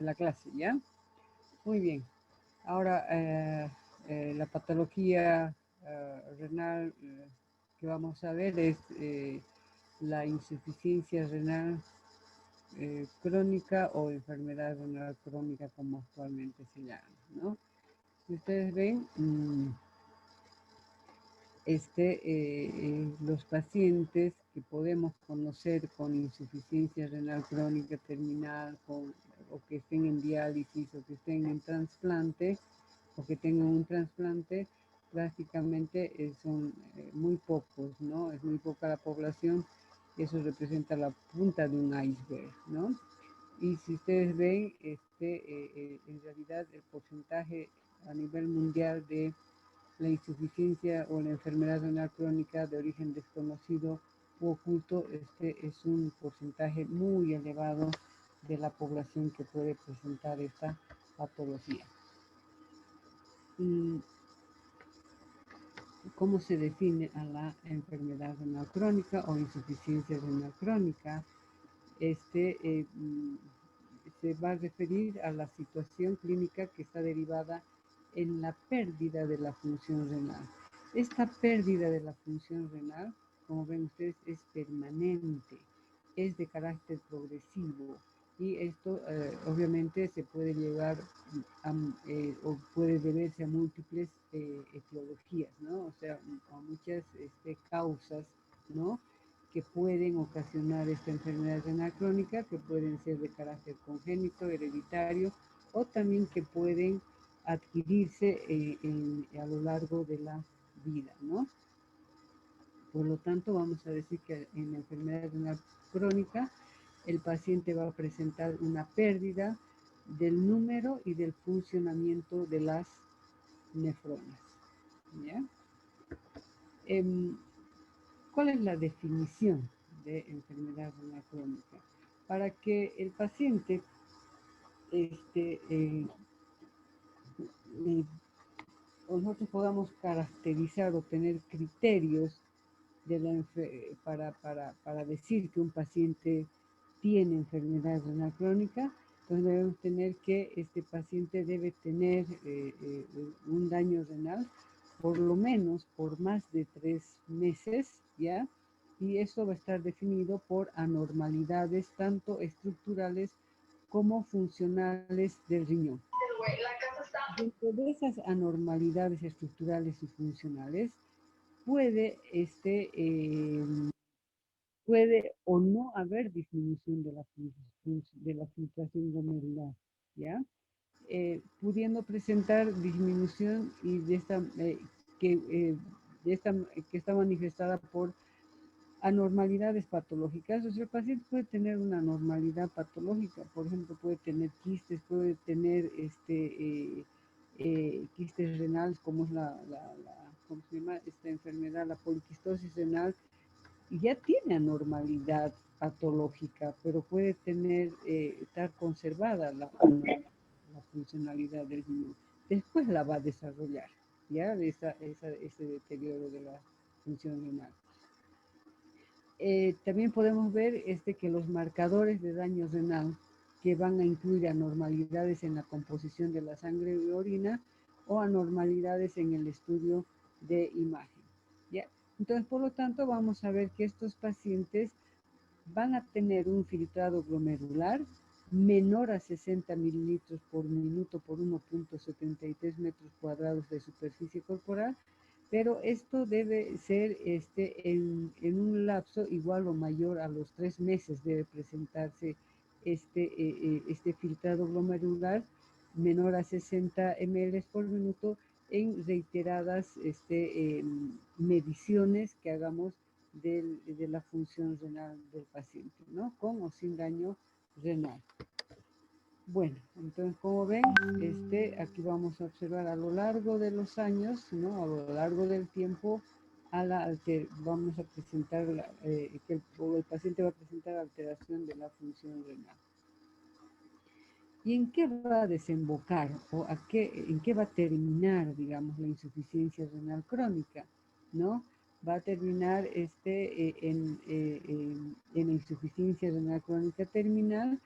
la clase, ¿ya? Muy bien. Ahora, la patología renal que vamos a ver es la insuficiencia renal crónica o enfermedad renal crónica, como actualmente se llama, ¿no? Si ustedes ven, los pacientes que podemos conocer con insuficiencia renal crónica terminal o que estén en diálisis o que estén en trasplante o que tengan un trasplante, prácticamente son muy pocos, ¿no? Es muy poca la población, eso representa la punta de un iceberg, ¿no? Y si ustedes ven, en realidad el porcentaje a nivel mundial de la insuficiencia o la enfermedad renal crónica de origen desconocido u oculto, es un porcentaje muy elevado de la población que puede presentar esta patología. ¿Y cómo se define a la enfermedad renal crónica o insuficiencia renal crónica? Se va a referir a la situación clínica que está derivada en la pérdida de la función renal. Esta pérdida de la función renal, como ven ustedes, es permanente, es de carácter progresivo y esto obviamente se puede llevar o puede deberse a múltiples etiologías, ¿no? O sea, a muchas causas, ¿no? Que pueden ocasionar esta enfermedad renal crónica, que pueden ser de carácter congénito, hereditario, o también que pueden adquirirse a lo largo de la vida, ¿no? Por lo tanto, vamos a decir que en la enfermedad renal crónica, el paciente va a presentar una pérdida del número y del funcionamiento de las nefronas, ¿ya? ¿Cuál es la definición de enfermedad renal crónica? Para que el paciente nosotros podamos caracterizar o tener criterios para decir que un paciente tiene enfermedad renal crónica, entonces debemos tener que este paciente debe tener un daño renal por lo menos por más de 3 meses, ¿ya? Y eso va a estar definido por anormalidades tanto estructurales como funcionales del riñón. Dentro de esas anormalidades estructurales y funcionales puede, puede o no haber disminución de la filtración glomerular, ¿ya? Pudiendo presentar disminución y que, de esta, que está manifestada por anormalidades patológicas. O sea, el paciente puede tener una anormalidad patológica, por ejemplo, puede tener quistes, puede tener quistes renales, como es ¿cómo se llama? Esta enfermedad, la poliquistosis renal, y ya tiene anormalidad patológica, pero puede estar conservada la funcionalidad del riñón. Después la va a desarrollar, ¿ya? Ese deterioro de la función renal. También podemos ver que los marcadores de daño renal que van a incluir anormalidades en la composición de la sangre y orina o anormalidades en el estudio de imagen, ¿ya? Entonces, por lo tanto, vamos a ver que estos pacientes van a tener un filtrado glomerular menor a 60 mililitros por minuto por 1.73 metros cuadrados de superficie corporal, pero esto debe ser en un lapso igual o mayor a los 3 meses, debe presentarse este filtrado glomerular menor a 60 ml por minuto en reiteradas mediciones que hagamos de la función renal del paciente, ¿no? Con o sin daño renal. Bueno, entonces como ven, aquí vamos a observar a lo largo de los años, ¿no? A lo largo del tiempo, vamos a presentar, que el paciente va a presentar alteración de la función renal. ¿Y en qué va a desembocar o en qué va a terminar, digamos, la insuficiencia renal crónica, ¿no? Va a terminar en la insuficiencia renal crónica terminal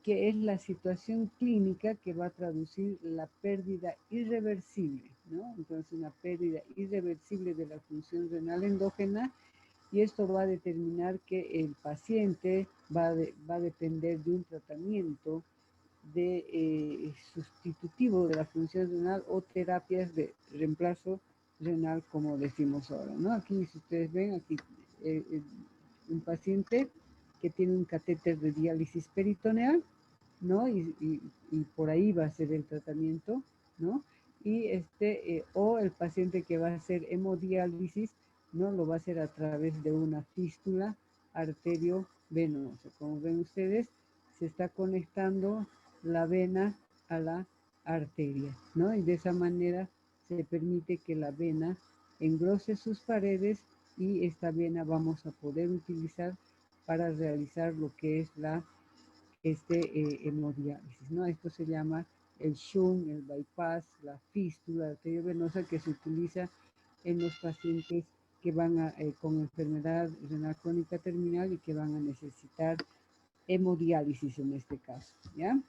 que es la situación clínica que va a traducir la pérdida irreversible, ¿no? Entonces, una pérdida irreversible de la función renal endógena, y esto va a determinar que el paciente va a depender de un tratamiento sustitutivo de la función renal o terapias de reemplazo renal, como decimos ahora, ¿no? Aquí, si ustedes ven, aquí un paciente que tiene un catéter de diálisis peritoneal, ¿no? Y por ahí va a ser el tratamiento, ¿no? Y o el paciente que va a hacer hemodiálisis, ¿no? Lo va a hacer a través de una fístula arteriovenosa. Como ven ustedes, se está conectando la vena a la arteria, ¿no? Y de esa manera se permite que la vena engrose sus paredes, y esta vena vamos a poder utilizar para realizar lo que es la hemodiálisis, ¿no? Esto se llama el shunt, el bypass, la fístula arteriovenosa, que se utiliza en los pacientes que van con enfermedad renal crónica terminal y que van a necesitar hemodiálisis en este caso, ¿ya?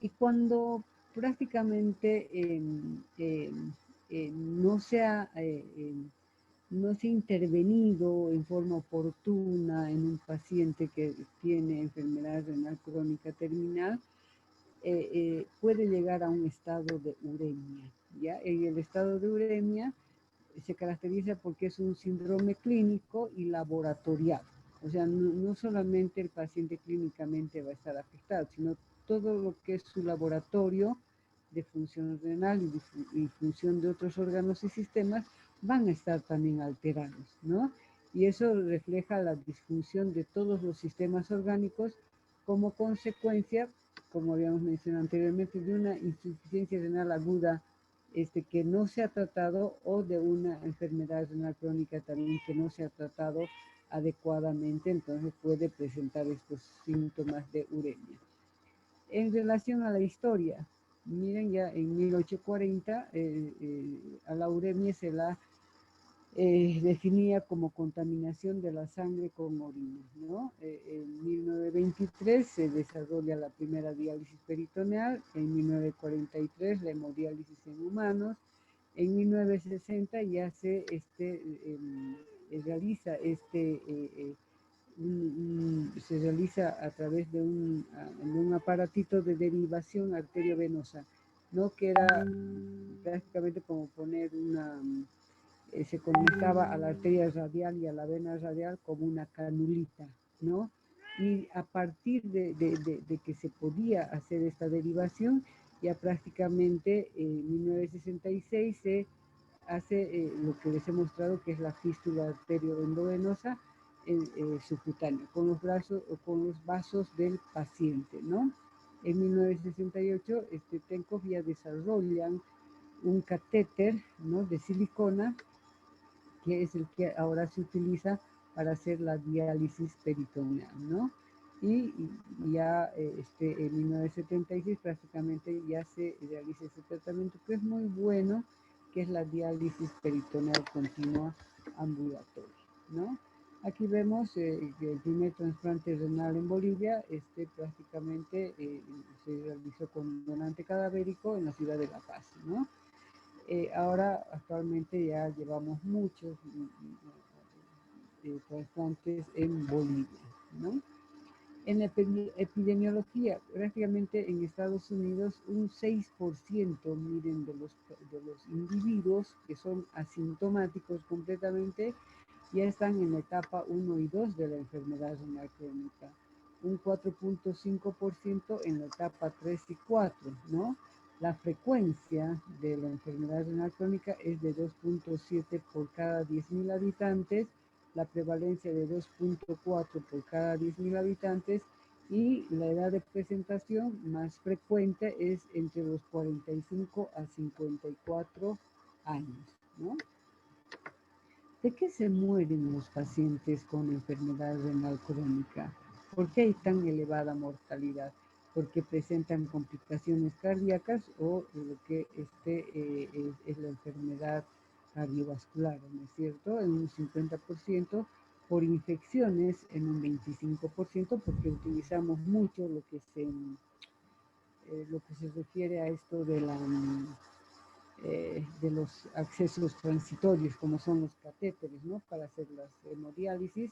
Y cuando prácticamente no se ha no se ha intervenido en forma oportuna en un paciente que tiene enfermedad renal crónica terminal, puede llegar a un estado de uremia, ¿ya? En el estado de uremia se caracteriza porque es un síndrome clínico y laboratorial. O sea, no solamente el paciente clínicamente va a estar afectado, sino todo lo que es su laboratorio de función renal y función de otros órganos y sistemas van a estar también alterados, ¿no? Y eso refleja la disfunción de todos los sistemas orgánicos como consecuencia, como habíamos mencionado anteriormente, de una insuficiencia renal aguda que no se ha tratado, o de una enfermedad renal crónica también que no se ha tratado adecuadamente, entonces puede presentar estos síntomas de uremia. En relación a la historia, miren, ya en 1840 a la uremia se la definía como contaminación de la sangre con orina, ¿no? En 1923 se desarrolla la primera diálisis peritoneal, en 1943 la hemodiálisis en humanos, en 1960 ya se realiza se realiza a través de un aparatito de derivación arteriovenosa, ¿no? Que era prácticamente como poner se conectaba a la arteria radial y a la vena radial como una canulita, ¿no? Y a partir de que se podía hacer esta derivación, ya prácticamente en 1966 se hace lo que les he mostrado, que es la fístula arterioendovenosa subcutánea, con los vasos del paciente, ¿no? En 1968, Tenkov ya desarrollan un catéter, ¿no? De silicona, que es el que ahora se utiliza para hacer la diálisis peritoneal, ¿no? Y ya en 1976 prácticamente ya se realiza ese tratamiento, que es muy bueno, que es la diálisis peritoneal continua ambulatoria, ¿no? Aquí vemos que el primer trasplante renal en Bolivia prácticamente se realizó con donante cadavérico en la ciudad de La Paz, ¿no? Ahora, actualmente ya llevamos muchos trasplantes en Bolivia, ¿no? En la epidemiología, prácticamente en Estados Unidos, un 6%, miren, de los individuos que son asintomáticos completamente, ya están en la etapa 1 y 2 de la enfermedad renal crónica. Un 4.5% en la etapa 3 y 4, ¿no? La frecuencia de la enfermedad renal crónica es de 2.7 por cada 10.000 habitantes, la prevalencia de 2.4 por cada 10.000 habitantes, y la edad de presentación más frecuente es entre los 45 a 54 años, ¿no? ¿De qué se mueren los pacientes con enfermedad renal crónica? ¿Por qué hay tan elevada mortalidad? Porque presentan complicaciones cardíacas o lo que es la enfermedad cardiovascular, ¿no es cierto? En un 50%, por infecciones en un 25%, porque utilizamos mucho lo que se refiere a esto de los accesos transitorios, como son los catéteres, ¿no? Para hacer las hemodiálisis.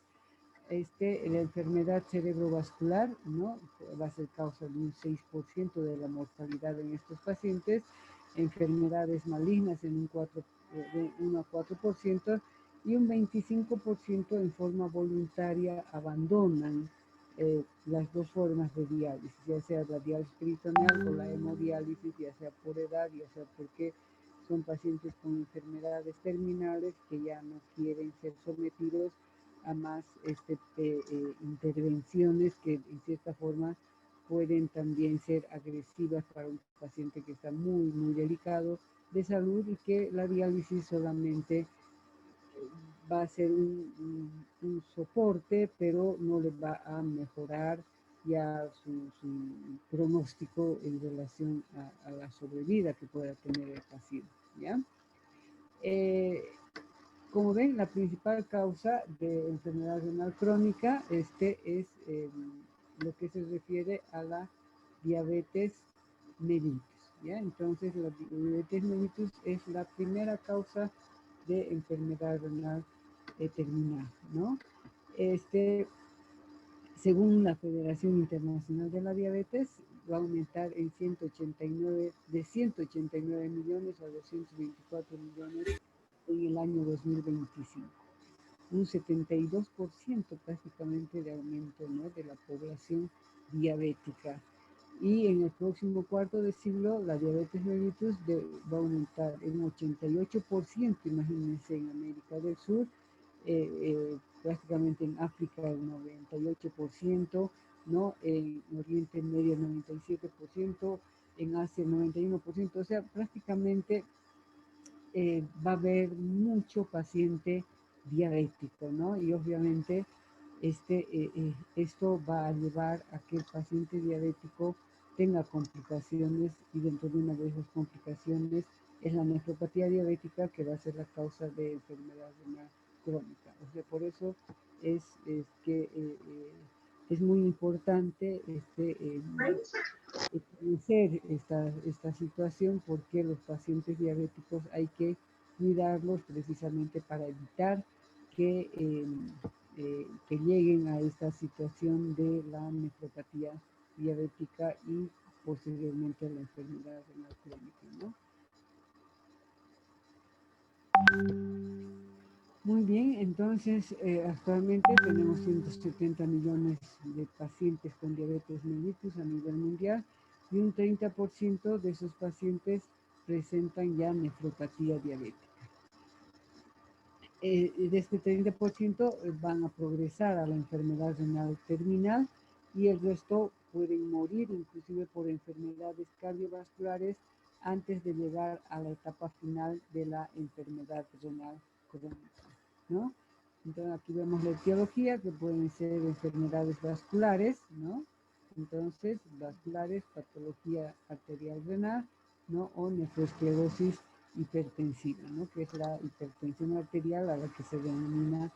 La enfermedad cerebrovascular, ¿no? Va a ser causa de un 6% de la mortalidad en estos pacientes, enfermedades malignas en un 4, de 1 a 4%, y un 25% en forma voluntaria abandonan las dos formas de diálisis, ya sea la diálisis peritoneal o la hemodiálisis, ya sea por edad, ya sea porque son pacientes con enfermedades terminales que ya no quieren ser sometidos a más intervenciones que en cierta forma pueden también ser agresivas para un paciente que está muy, muy delicado de salud, y que la diálisis solamente va a ser un soporte, pero no le va a mejorar ya su pronóstico en relación a la sobrevida que pueda tener el paciente, ¿ya? Como ven, la principal causa de enfermedad renal crónica es lo que se refiere a la diabetes mellitus, ¿ya? Entonces, la diabetes mellitus es la primera causa de enfermedad renal terminal, ¿no? Según la Federación Internacional de la Diabetes, va a aumentar de 189 millones a 224 millones en el año 2025. Un 72% prácticamente de aumento, ¿no?, de la población diabética. Y en el próximo cuarto de siglo, la diabetes mellitus va a aumentar en 88%, imagínense, en América del Sur, prácticamente en África el 98%, ¿no? En Oriente Medio el 97%, en Asia el 91%, o sea, prácticamente va a haber mucho paciente diabético, ¿no? Y obviamente esto va a llevar a que el paciente diabético tenga complicaciones, y dentro de una de esas complicaciones es la nefropatía diabética, que va a ser la causa de enfermedad renal crónica. O sea, por eso es que es muy importante conocer esta situación, porque los pacientes diabéticos hay que cuidarlos precisamente para evitar que lleguen a esta situación de la nefropatía diabética y posteriormente a la enfermedad renal crónica, ¿no? Muy bien, entonces actualmente tenemos 170 millones de pacientes con diabetes mellitus a nivel mundial, y un 30% de esos pacientes presentan ya nefropatía diabética. De este 30% van a progresar a la enfermedad renal terminal, y el resto pueden morir inclusive por enfermedades cardiovasculares antes de llegar a la etapa final de la enfermedad renal crónica, ¿no? Entonces aquí vemos la etiología, que pueden ser enfermedades vasculares, ¿no? Entonces, vasculares, patología arterial renal, ¿no? O nefroesclerosis hipertensiva, ¿no? Que es la hipertensión arterial, a la que se denomina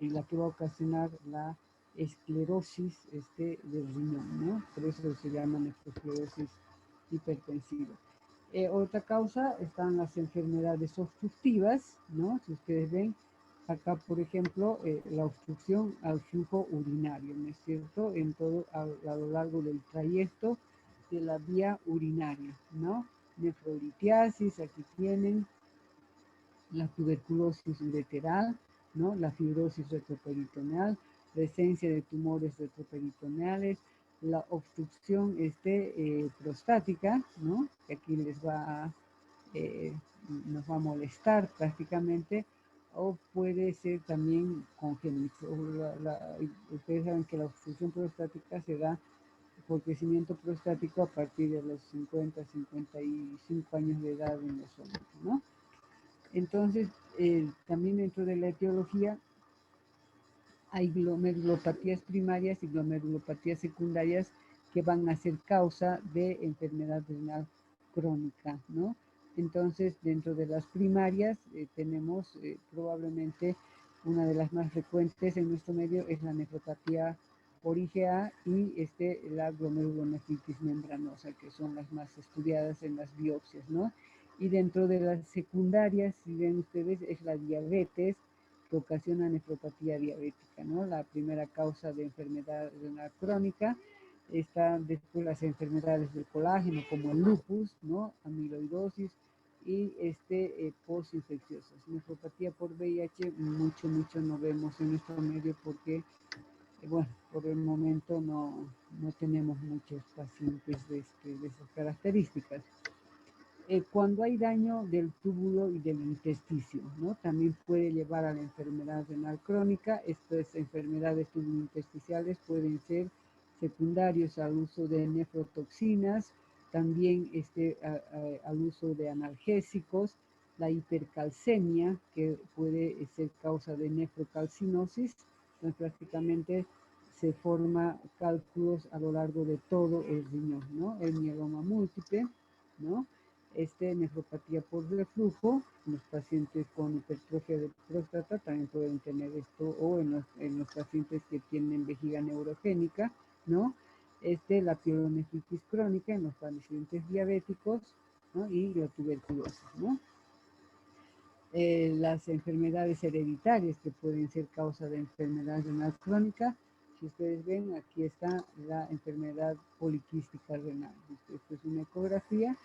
la que va a ocasionar la esclerosis del riñón, ¿no? Por eso se llama nefroesclerosis hipertensiva. Otra causa están las enfermedades obstructivas, ¿no? Si ustedes ven acá, por ejemplo, la obstrucción al flujo urinario, ¿no es cierto? En todo, a lo largo del trayecto de la vía urinaria, ¿no? Nefrolitiasis, aquí tienen la tuberculosis ureteral, ¿no? La fibrosis retroperitoneal, presencia de tumores retroperitoneales, la obstrucción prostática, ¿no? Que aquí nos va a molestar prácticamente, o puede ser también congénito. Ustedes saben que la obstrucción prostática se da por crecimiento prostático a partir de los 50, 55 años de edad en los hombres, ¿no? Entonces, también dentro de la etiología hay glomerulopatías primarias y glomerulopatías secundarias que van a ser causa de enfermedad renal crónica, ¿no? Entonces, dentro de las primarias tenemos probablemente Una de las más frecuentes en nuestro medio es la nefropatía por IgA y la glomerulonefritis membranosa, que son las más estudiadas en las biopsias, ¿no? Y dentro de las secundarias, si ven ustedes, es la diabetes, que ocasiona nefropatía diabética, ¿no? La primera causa de enfermedad renal crónica. Están después las enfermedades del colágeno, como el lupus, ¿no? Amiloidosis y postinfecciosas. Nefropatía por VIH, mucho no vemos en nuestro medio porque, bueno, por el momento no tenemos muchos pacientes de esas características. Cuando hay daño del túbulo y del intersticio, ¿no? También puede llevar a la enfermedad renal crónica. Estas enfermedades tubulointersticiales pueden ser secundarios al uso de nefrotoxinas, también al uso de analgésicos, la hipercalcemia, que puede ser causa de nefrocalcinosis. Entonces prácticamente se forma cálculos a lo largo de todo el riñón, ¿no? El mieloma múltiple, ¿no? Nefropatía por reflujo, los pacientes con hipertrofia de próstata también pueden tener esto, o en los pacientes que tienen vejiga neurogénica, ¿no? La pielonefritis crónica en los pacientes diabéticos, ¿no? Y la tuberculosis, ¿no? Las enfermedades hereditarias que pueden ser causa de enfermedad renal crónica. Si ustedes ven, aquí está la enfermedad poliquística renal. Esto es una ecografía.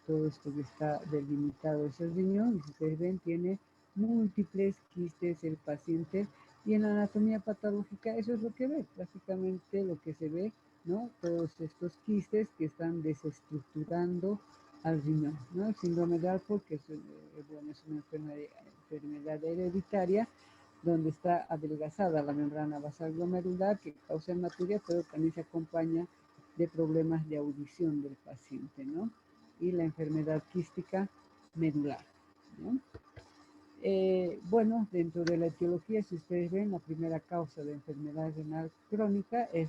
Todo esto que está delimitado es el riñón. Y si ustedes ven, tiene múltiples quistes el paciente. Y en la anatomía patológica eso es lo que ve, prácticamente lo que se ve, ¿no? Todos estos quistes que están desestructurando al riñón, ¿no? El síndrome de Alport, que bueno, es una enfermedad hereditaria, donde está adelgazada la membrana basal glomerular, que causa hematuria, pero también se acompaña de problemas de audición del paciente, ¿no? Y la enfermedad quística medular, ¿no? Bueno, dentro de la etiología, si ustedes ven, la primera causa de enfermedad renal crónica es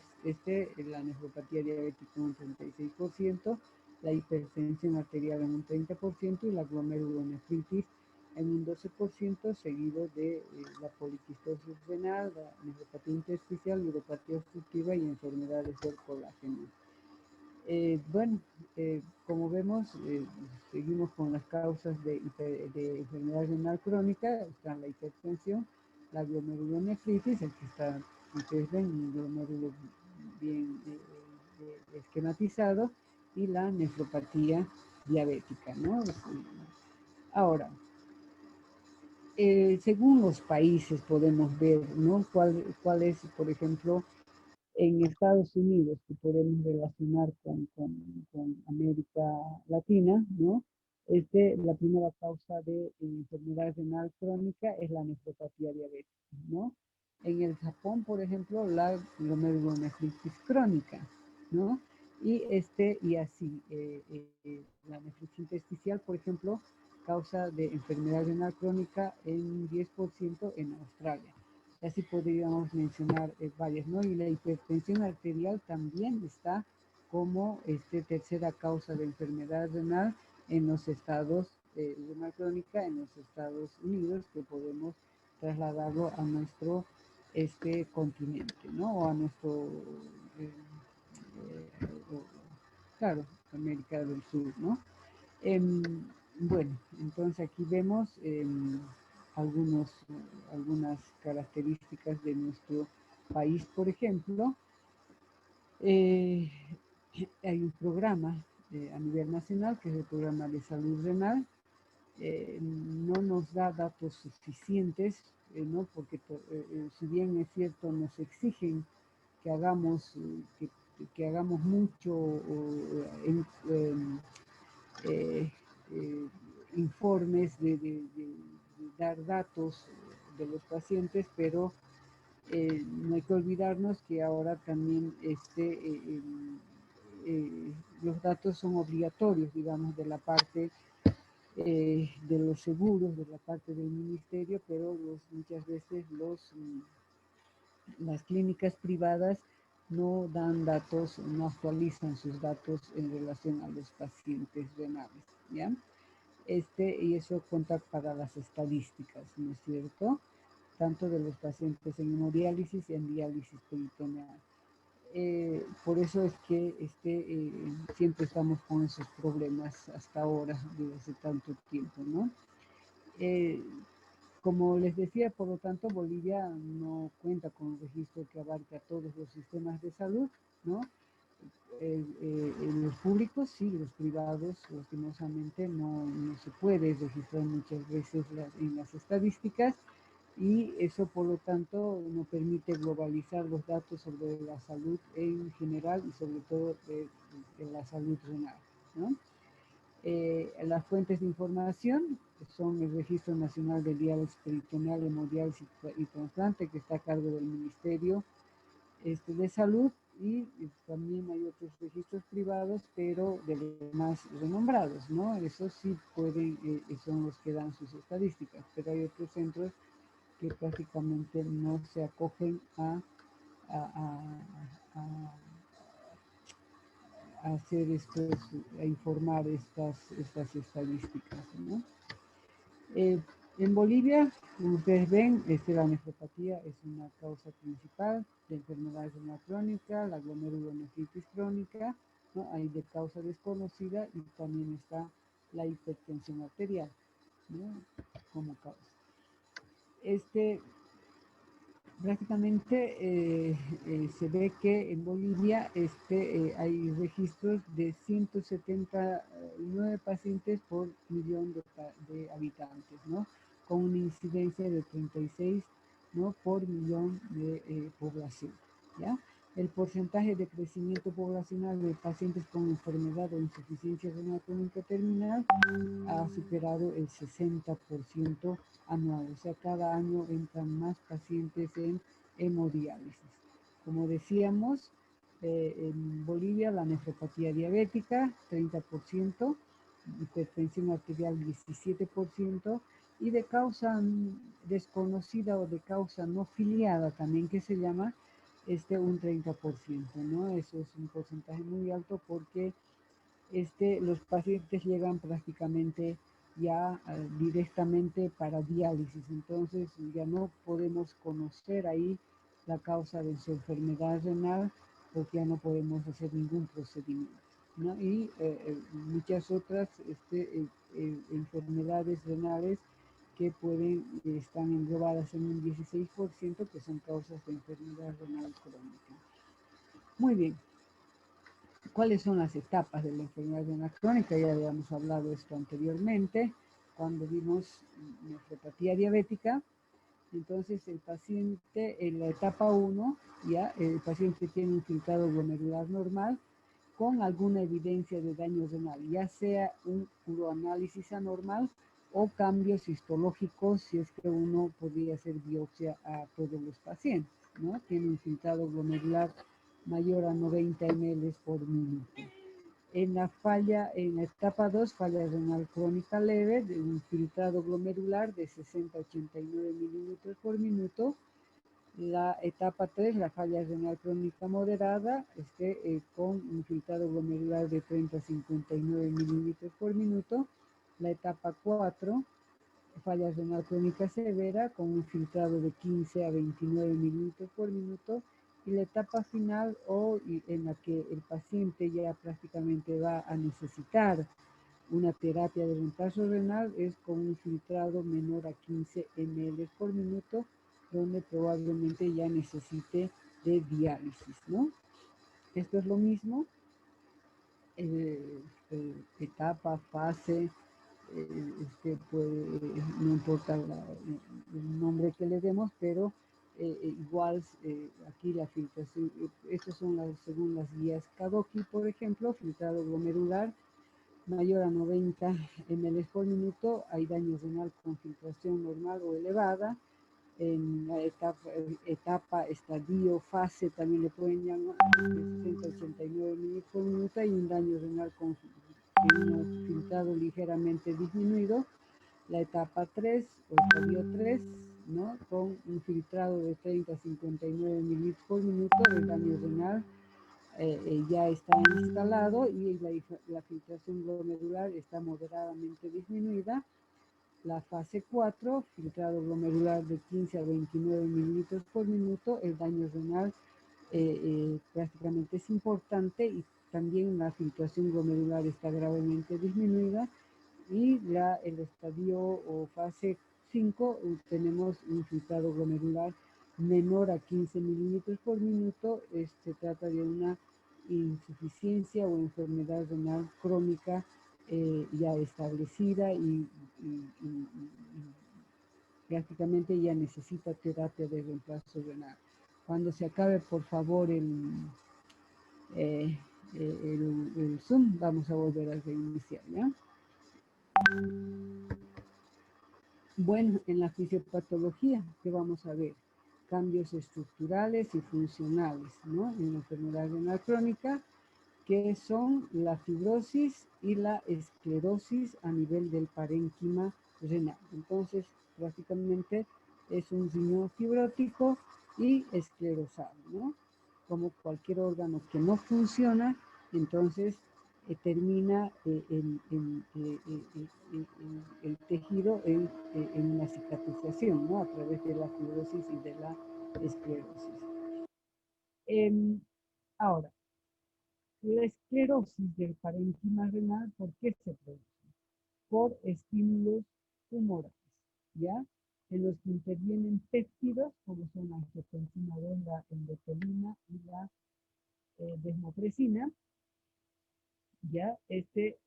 la nefropatía diabética en un 36%, la hipertensión arterial en un 30% y la glomerulonefritis en un 12%, seguido de la poliquistosis renal, la nefropatía intersticial, neuropatía obstructiva y enfermedades del colágeno. Bueno, como vemos, seguimos con las causas de enfermedad renal crónica. Está la hipertensión, la glomerulonefritis, aquí está, ustedes ven, un glomérulo bien esquematizado, y la nefropatía diabética, ¿no? Ahora, según los países podemos ver, ¿no? ¿Cuál es, por ejemplo, en Estados Unidos, que podemos relacionar con América Latina, ¿no? La primera causa de enfermedad renal crónica es la nefropatía diabética, ¿no? En el Japón, por ejemplo, la glomerulonefritis crónica, ¿no? Y así, la nefritis intersticial, por ejemplo, causa de enfermedad renal crónica en 10% en Australia. Así podríamos mencionar varias, ¿no? Y la hipertensión arterial también está como tercera causa de enfermedad renal en los estados renal crónica en los Estados Unidos, que podemos trasladarlo a nuestro continente, ¿no? O a nuestro, eh, claro, América del Sur, ¿no? Em, bueno, entonces aquí vemos algunas características de nuestro país, por ejemplo. Eh, Hay un programa a nivel nacional, que es el programa de salud renal. No nos da datos suficientes, ¿no? Porque si bien es cierto, nos exigen que hagamos, que hagamos mucho eh, eh, informes de dar datos de los pacientes, pero no hay que olvidarnos que ahora también los datos son obligatorios, digamos, de la parte de los seguros, de la parte del ministerio, pero muchas veces las clínicas privadas no dan datos, no actualizan sus datos en relación a los pacientes renales, ¿ya? Y eso cuenta para las estadísticas, ¿no es cierto? tanto de los pacientes en hemodiálisis y en diálisis peritoneal. Por eso es que siempre estamos con esos problemas hasta ahora, desde hace tanto tiempo, ¿no? Como les decía, por lo tanto, Bolivia no cuenta con un registro que abarque a todos los sistemas de salud, ¿no? En los públicos, sí, los privados, lastimosamente, no se puede registrar muchas veces en las estadísticas, y eso, por lo tanto, no permite globalizar los datos sobre la salud en general y sobre todo de la salud renal, ¿no? Las fuentes de información son el Registro Nacional de Diálisis Peritoneal, Hemodiálisis y Trasplante, que está a cargo del Ministerio de Salud, y también hay otros registros privados, pero de los más renombrados, ¿no? Esos sí pueden, son los que dan sus estadísticas, pero hay otros centros que prácticamente no se acogen a, a hacer a informar estas estadísticas, ¿no? En Bolivia, como ustedes ven, la nefropatía es una causa principal de enfermedad renal crónica, la glomerulonefritis crónica, ¿no? Hay de causa desconocida, y también está la hipertensión arterial, ¿no? Como causa. Prácticamente se ve que en Bolivia hay registros de 179 pacientes por millón de habitantes, ¿no? Con una incidencia de 36, ¿no? Por millón de población, ¿ya? El porcentaje de crecimiento poblacional de pacientes con enfermedad o insuficiencia renal crónica terminal ha superado el 60% anual. O sea, cada año entran más pacientes en hemodiálisis. Como decíamos, en Bolivia la nefropatía diabética, 30%, hipertensión arterial, 17%, y de causa desconocida o de causa no filiada también, que se llama, un 30%, ¿no? Eso es un porcentaje muy alto, porque los pacientes llegan prácticamente ya directamente para diálisis, entonces ya no podemos conocer ahí la causa de su enfermedad renal, porque ya no podemos hacer ningún procedimiento, ¿no? Y muchas otras enfermedades renales que están englobadas en un 16%, que son causas de enfermedad renal crónica. Muy bien. ¿Cuáles son las etapas de la enfermedad renal crónica? Ya habíamos hablado de esto anteriormente, cuando vimos nefropatía diabética. Entonces, el paciente en la etapa 1, ya el paciente tiene un filtrado glomerular normal con alguna evidencia de daño renal, ya sea un uroanálisis anormal o cambios histológicos, si es que uno podría hacer biopsia a todos los pacientes, ¿no? Tiene un filtrado glomerular mayor a 90 ml por minuto. En la etapa 2, falla renal crónica leve, de un filtrado glomerular de 60 a 89 mililitros por minuto. La etapa 3, la falla renal crónica moderada, con un filtrado glomerular de 30 a 59 mililitros por minuto. La etapa 4, falla renal crónica severa, con un filtrado de 15 a 29 mililitros por minuto. Y la etapa final, en la que el paciente ya prácticamente va a necesitar una terapia de reemplazo renal, es con un filtrado menor a 15 ml por minuto, donde probablemente ya necesite de diálisis, ¿no? Esto es lo mismo, etapa, fase, no importa el nombre que le demos, pero igual aquí la filtración, estas son según las guías Kadoki, por ejemplo, filtrado glomerular mayor a 90 ml por minuto, hay daño renal con filtración normal o elevada. En la estadio, fase, también le pueden llamar, de 60 a 89 ml por minuto, hay un daño renal con filtrado ligeramente disminuido. La etapa 3 o estadio 3, ¿no? Con un filtrado de 30 a 59 ml por minuto, el daño renal ya está instalado, y la filtración glomerular está moderadamente disminuida. la fase 4, filtrado glomerular de 15 a 29 mililitros por minuto, el daño renal prácticamente es importante y también la filtración glomerular está gravemente disminuida. Y el estadio o fase 5 tenemos un filtrado glomerular menor a 15 mililitros por minuto. Se trata de una insuficiencia o enfermedad renal crónica ya establecida y prácticamente ya necesita terapia de reemplazo renal. Cuando se acabe, por favor, el Zoom, vamos a volver a reiniciar, ¿ya? Bueno, en la fisiopatología, ¿qué vamos a ver? Cambios estructurales y funcionales, ¿no? En la enfermedad renal crónica, que son la fibrosis y la esclerosis a nivel del parénquima renal. Entonces, prácticamente es un riñón fibrótico y esclerosado, ¿no? Como cualquier órgano que no funciona, entonces termina el tejido en una cicatrización, ¿no? A través de la fibrosis y de la esclerosis. Ahora, la esclerosis del parénquima renal, ¿por qué se produce? Por estímulos tumorales, ¿ya? En los que intervienen péptidos, como son la angiotensina 2, la endotelina y la desmotresina, ¿ya?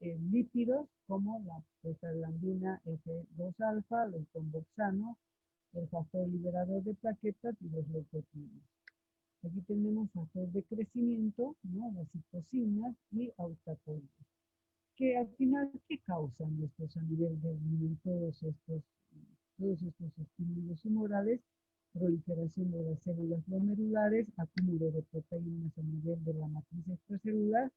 Lípidos como la prostaglandina F2-alfa, el tomboxano, el factor liberador de plaquetas y los leucotrienos. Aquí tenemos factor de crecimiento, ¿no? Las citocinas y autapolímeros. Que al final, ¿qué causan estos a nivel del riñón? Todos estos estímulos humorales, proliferación de las células glomerulares, acúmulo de proteínas a nivel de la matriz extracelular,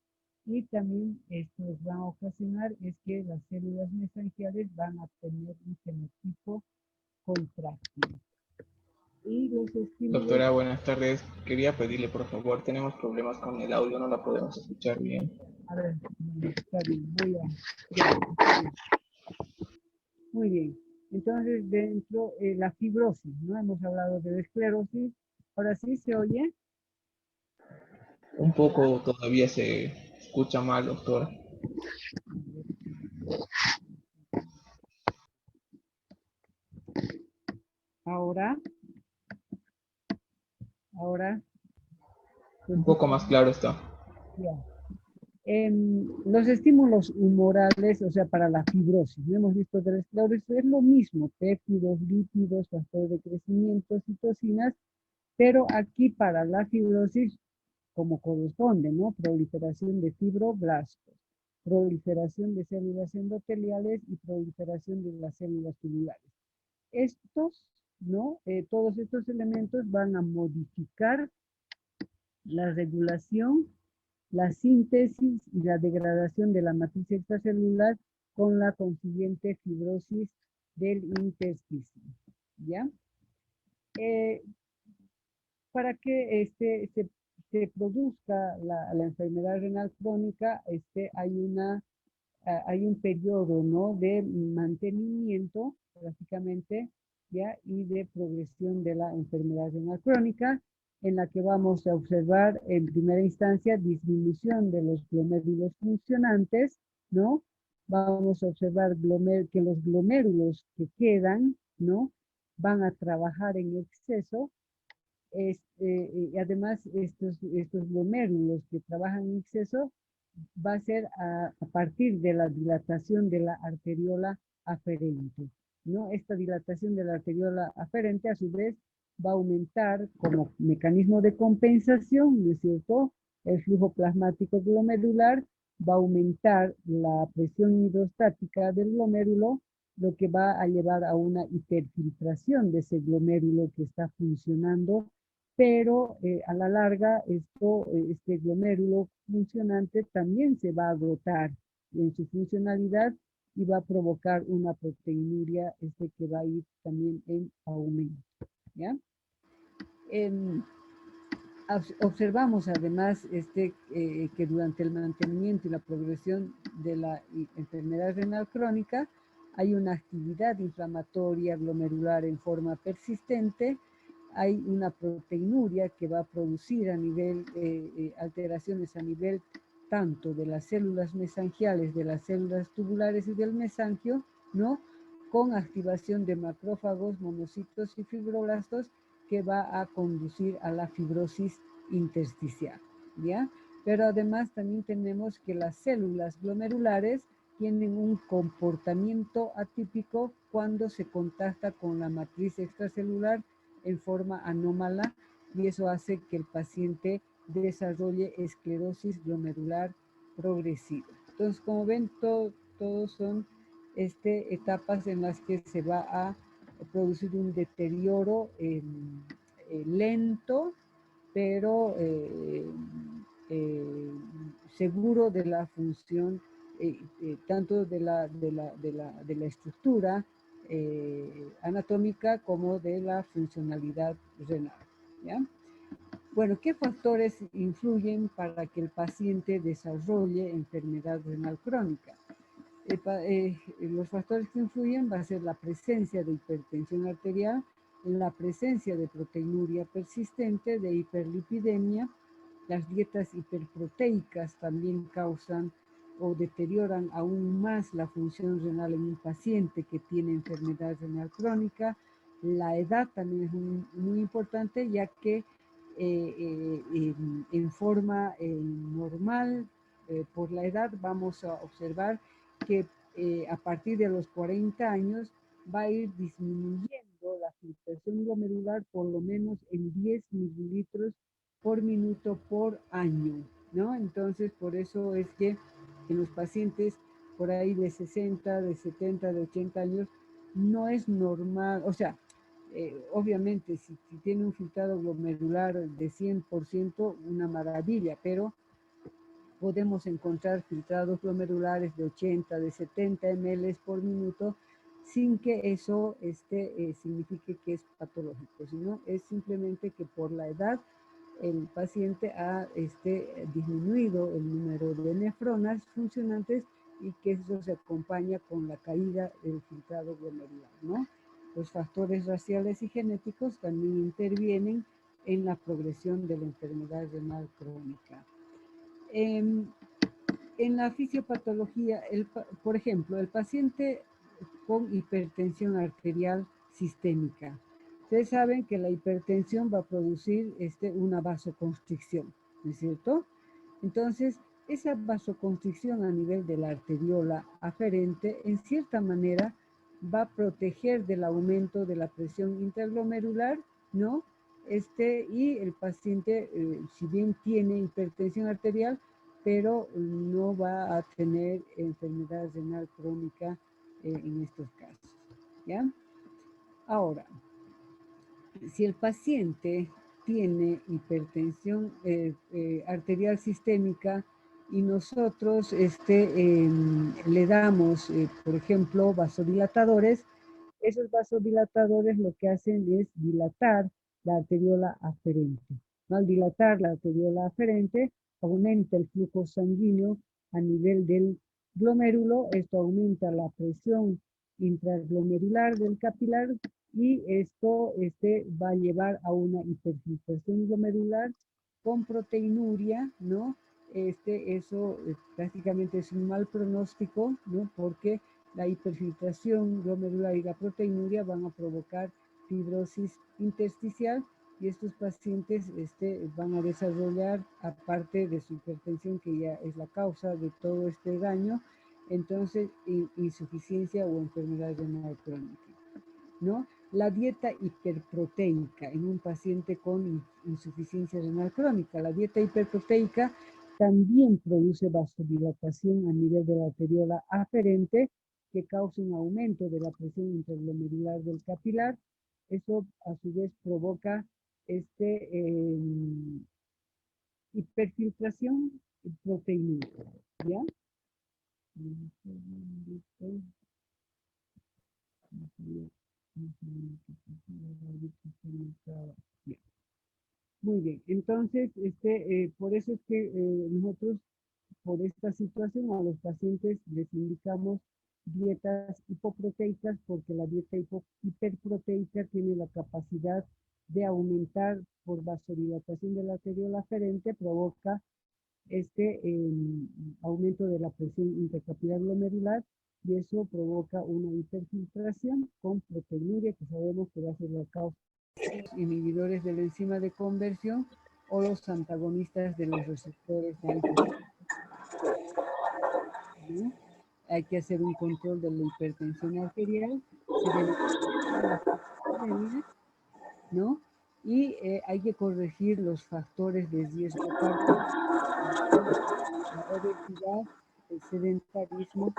y también esto va a ocasionar es que las células mesangiales van a tener un fenotipo contráctil. Y los estímulos... Doctora, buenas tardes. Quería pedirle, por favor, tenemos problemas con el audio, no la podemos escuchar bien. A ver, está bien, muy bien. Entonces, dentro de la fibrosis, ¿no? Hemos hablado de la esclerosis. Ahora sí se oye. Un poco todavía se escucha mal, doctora. Ahora. Un poco más claro está. Ya. Los estímulos humorales, o sea, para la fibrosis, ¿no? Hemos visto que la esclerosis es lo mismo, péptidos, lípidos, factor de crecimiento, citocinas, pero aquí para la fibrosis, como corresponde, ¿no? Proliferación de fibroblastos, proliferación de células endoteliales y proliferación de las células tubulares. Estos, ¿no? Todos estos elementos van a modificar la regulación, la síntesis y la degradación de la matriz extracelular con la consiguiente fibrosis del intersticio, ¿ya? Para que se produzca la enfermedad renal crónica, hay un periodo, ¿no? De mantenimiento, prácticamente, ¿ya? Y de progresión de la enfermedad renal crónica, en la que vamos a observar en primera instancia disminución de los glomérulos funcionantes, ¿no? Vamos a observar que los glomérulos que quedan, ¿no? Van a trabajar en exceso. Y además, estos glomérulos que trabajan en exceso va a ser a partir de la dilatación de la arteriola aferente, ¿no? Esta dilatación de la arteriola aferente, a su vez, va a aumentar como mecanismo de compensación, ¿no es cierto? El flujo plasmático glomerular va a aumentar la presión hidrostática del glomérulo, lo que va a llevar a una hiperfiltración de ese glomérulo que está funcionando, pero a la larga este glomérulo funcionante también se va a agotar en su funcionalidad y va a provocar una proteinuria que va a ir también en aumento, ¿ya? Observamos además que durante el mantenimiento y la progresión de la enfermedad renal crónica hay una actividad inflamatoria glomerular en forma persistente, hay una proteinuria que va a producir a nivel, alteraciones a nivel tanto de las células mesangiales, de las células tubulares y del mesangio, ¿no? Con activación de macrófagos, monocitos y fibroblastos que va a conducir a la fibrosis intersticial, ¿ya? Pero además también tenemos que las células glomerulares tienen un comportamiento atípico cuando se contacta con la matriz extracelular en forma anómala y eso hace que el paciente desarrolle esclerosis glomerular progresiva. Entonces, como ven, todos son etapas en las que se va a producir un deterioro lento, pero seguro de la función, tanto de la estructura anatómica como de la funcionalidad renal, ¿ya? Bueno, ¿qué factores influyen para que el paciente desarrolle enfermedad renal crónica? Los factores que influyen va a ser la presencia de hipertensión arterial, la presencia de proteinuria persistente, de hiperlipidemia. Las dietas hiperproteicas también causan o deterioran aún más la función renal en un paciente que tiene enfermedad renal crónica. La edad también es muy importante, ya que en forma normal, por la edad, vamos a observar que a partir de los 40 años va a ir disminuyendo la filtración glomerular por lo menos en 10 mililitros por minuto por año, ¿no? Entonces, por eso es que en los pacientes por ahí de 60, de 70, de 80 años, no es normal, o sea, obviamente si tiene un filtrado glomerular de 100%, una maravilla, pero podemos encontrar filtrados glomerulares de 80, de 70 ml por minuto, sin que eso signifique que es patológico, sino es simplemente que por la edad el paciente ha disminuido el número de nefronas funcionantes y que eso se acompaña con la caída del filtrado glomerular, ¿no? Los factores raciales y genéticos también intervienen en la progresión de la enfermedad renal crónica. En la fisiopatología, por ejemplo, el paciente con hipertensión arterial sistémica. Ustedes saben que la hipertensión va a producir una vasoconstricción, ¿no es cierto? Entonces, esa vasoconstricción a nivel de la arteriola aferente, en cierta manera, va a proteger del aumento de la presión intraglomerular, ¿no? Y el paciente, si bien tiene hipertensión arterial, pero no va a tener enfermedad renal crónica en estos casos, ¿ya? Ahora, si el paciente tiene hipertensión arterial sistémica y nosotros le damos, por ejemplo, vasodilatadores, esos vasodilatadores lo que hacen es dilatar la arteriola aferente. Al dilatar la arteriola aferente, aumenta el flujo sanguíneo a nivel del glomérulo, esto aumenta la presión intraglomerular del capilar y esto va a llevar a una hiperfiltración glomerular con proteinuria, ¿no? Eso prácticamente es un mal pronóstico, ¿no? Porque la hiperfiltración glomerular y la proteinuria van a provocar fibrosis intersticial y estos pacientes van a desarrollar, aparte de su hipertensión, que ya es la causa de todo este daño, entonces insuficiencia o enfermedad renal crónica, ¿no? La dieta hiperproteica en un paciente con insuficiencia renal crónica. La dieta hiperproteica también produce vasodilatación a nivel de la arteriola aferente, que causa un aumento de la presión intraglomerular del capilar. Eso a su vez provoca hiperfiltración proteinúrica, ¿ya? Muy bien, entonces, por eso es que nosotros, por esta situación, a los pacientes les indicamos dietas hipoproteicas, porque la dieta hiperproteica tiene la capacidad de aumentar por vasodilatación de la arteriola aferente, provoca aumento de la presión intracapilar glomerular, y eso provoca una hiperfiltración con proteinuria, que sabemos que va a ser la causa de los inhibidores de la enzima de conversión o los antagonistas de los receptores de angiotensina, ¿no? Hay que hacer un control de la hipertensión arterial, se debe corregir la hiperuremia, ¿no? Y hay que corregir los factores de riesgo cardiovascular, la obesidad, el sedentarismo.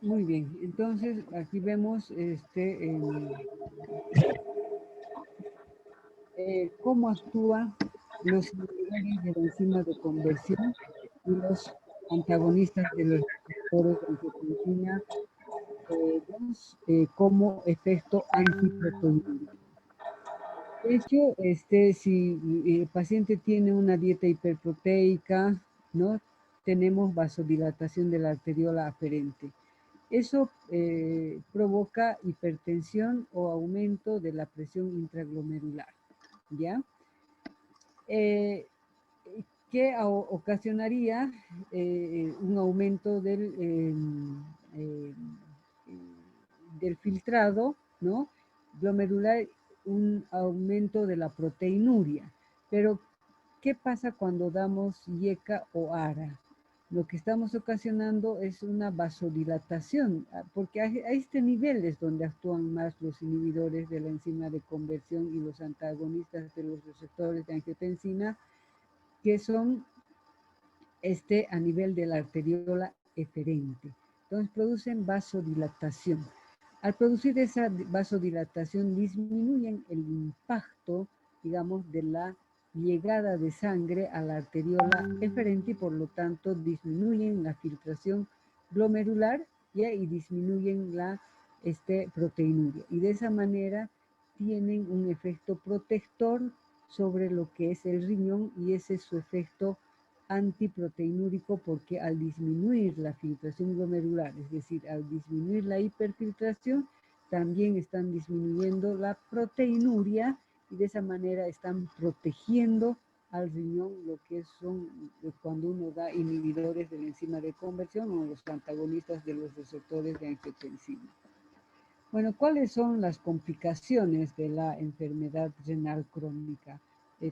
Muy bien, entonces aquí vemos cómo actúan los inhibidores de la enzima de conversión y los antagonistas de los receptores de angiotensina como efecto antiproteinúrico. De hecho, si el paciente tiene una dieta hiperproteica, ¿no? Tenemos vasodilatación de la arteriola aferente. Eso provoca hipertensión o aumento de la presión intraglomerular, ¿ya? Que ocasionaría un aumento del filtrado, ¿no? Glomerular, un aumento de la proteinuria. Pero, ¿qué pasa cuando damos IECA o ARA? Lo que estamos ocasionando es una vasodilatación, porque a este nivel es donde actúan más los inhibidores de la enzima de conversión y los antagonistas de los receptores de angiotensina, que son a nivel de la arteriola eferente. Entonces producen vasodilatación. Al producir esa vasodilatación disminuyen el impacto, digamos, de la llegada de sangre a la arteriola eferente y por lo tanto disminuyen la filtración glomerular, ¿ya? Y disminuyen la proteinuria. Y de esa manera tienen un efecto protector sobre lo que es el riñón, y ese es su efecto antiproteinúrico, porque al disminuir la filtración glomerular, es decir, al disminuir la hiperfiltración, también están disminuyendo la proteinuria, y de esa manera están protegiendo al riñón, lo que son cuando uno da inhibidores de la enzima de conversión o los antagonistas de los receptores de angiotensina. Bueno, ¿cuáles son las complicaciones de la enfermedad renal crónica?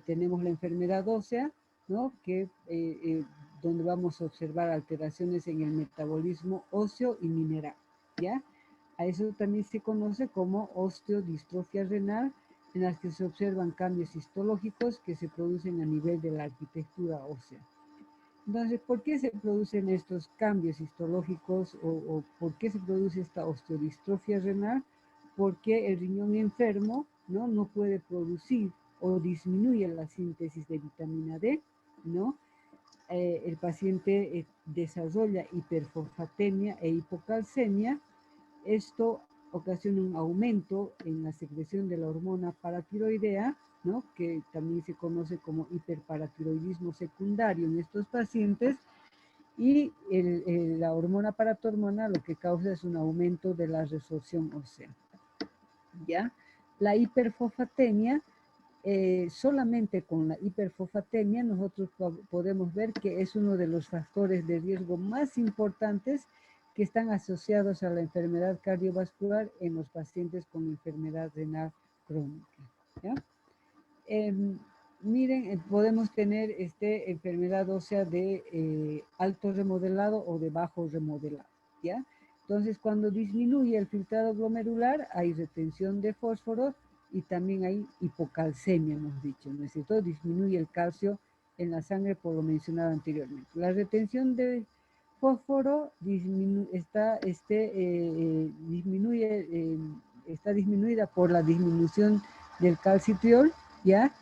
Tenemos la enfermedad ósea, ¿no? Donde vamos a observar alteraciones en el metabolismo óseo y mineral, ¿ya? A eso también se conoce como osteodistrofia renal, en las que se observan cambios histológicos que se producen a nivel de la arquitectura ósea. Entonces, ¿por qué se producen estos cambios histológicos o por qué se produce esta osteodistrofia renal? Porque el riñón enfermo no puede producir o disminuye la síntesis de vitamina D, ¿no? El paciente desarrolla hiperfosfatemia e hipocalcemia. Esto ocasiona un aumento en la secreción de la hormona paratiroidea, ¿no? Que también se conoce como hiperparatiroidismo secundario en estos pacientes, y la hormona paratormona lo que causa es un aumento de la resorción ósea, ¿ya? La hiperfosfatemia, solamente con la hiperfosfatemia nosotros podemos ver que es uno de los factores de riesgo más importantes que están asociados a la enfermedad cardiovascular en los pacientes con enfermedad renal crónica, ¿ya? Miren, podemos tener enfermedad ósea de alto remodelado o de bajo remodelado, ¿ya? Entonces, cuando disminuye el filtrado glomerular, hay retención de fósforo y también hay hipocalcemia, hemos dicho, ¿no es cierto? Disminuye el calcio en la sangre, por lo mencionado anteriormente. La retención de fósforo está disminuida por la disminución del calcitriol, ¿ya?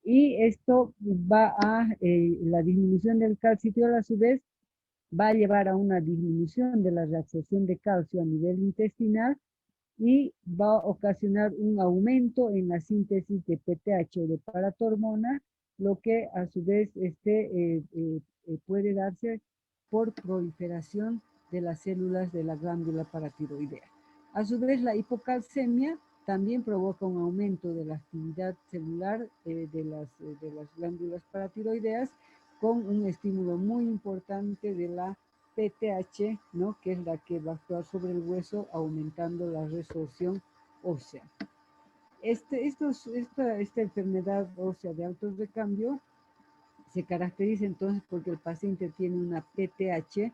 Y esto va a, la disminución del calcitriol a su vez va a llevar a una disminución de la reabsorción de calcio a nivel intestinal, y va a ocasionar un aumento en la síntesis de PTH o de paratormona, lo que a su vez puede darse por proliferación de las células de la glándula paratiroidea. A su vez, la hipocalcemia también provoca un aumento de la actividad celular de las glándulas paratiroideas con un estímulo muy importante de la PTH, ¿no? Que es la que va a actuar sobre el hueso aumentando la resorción ósea. Esta enfermedad ósea de alto recambio se caracteriza entonces porque el paciente tiene una PTH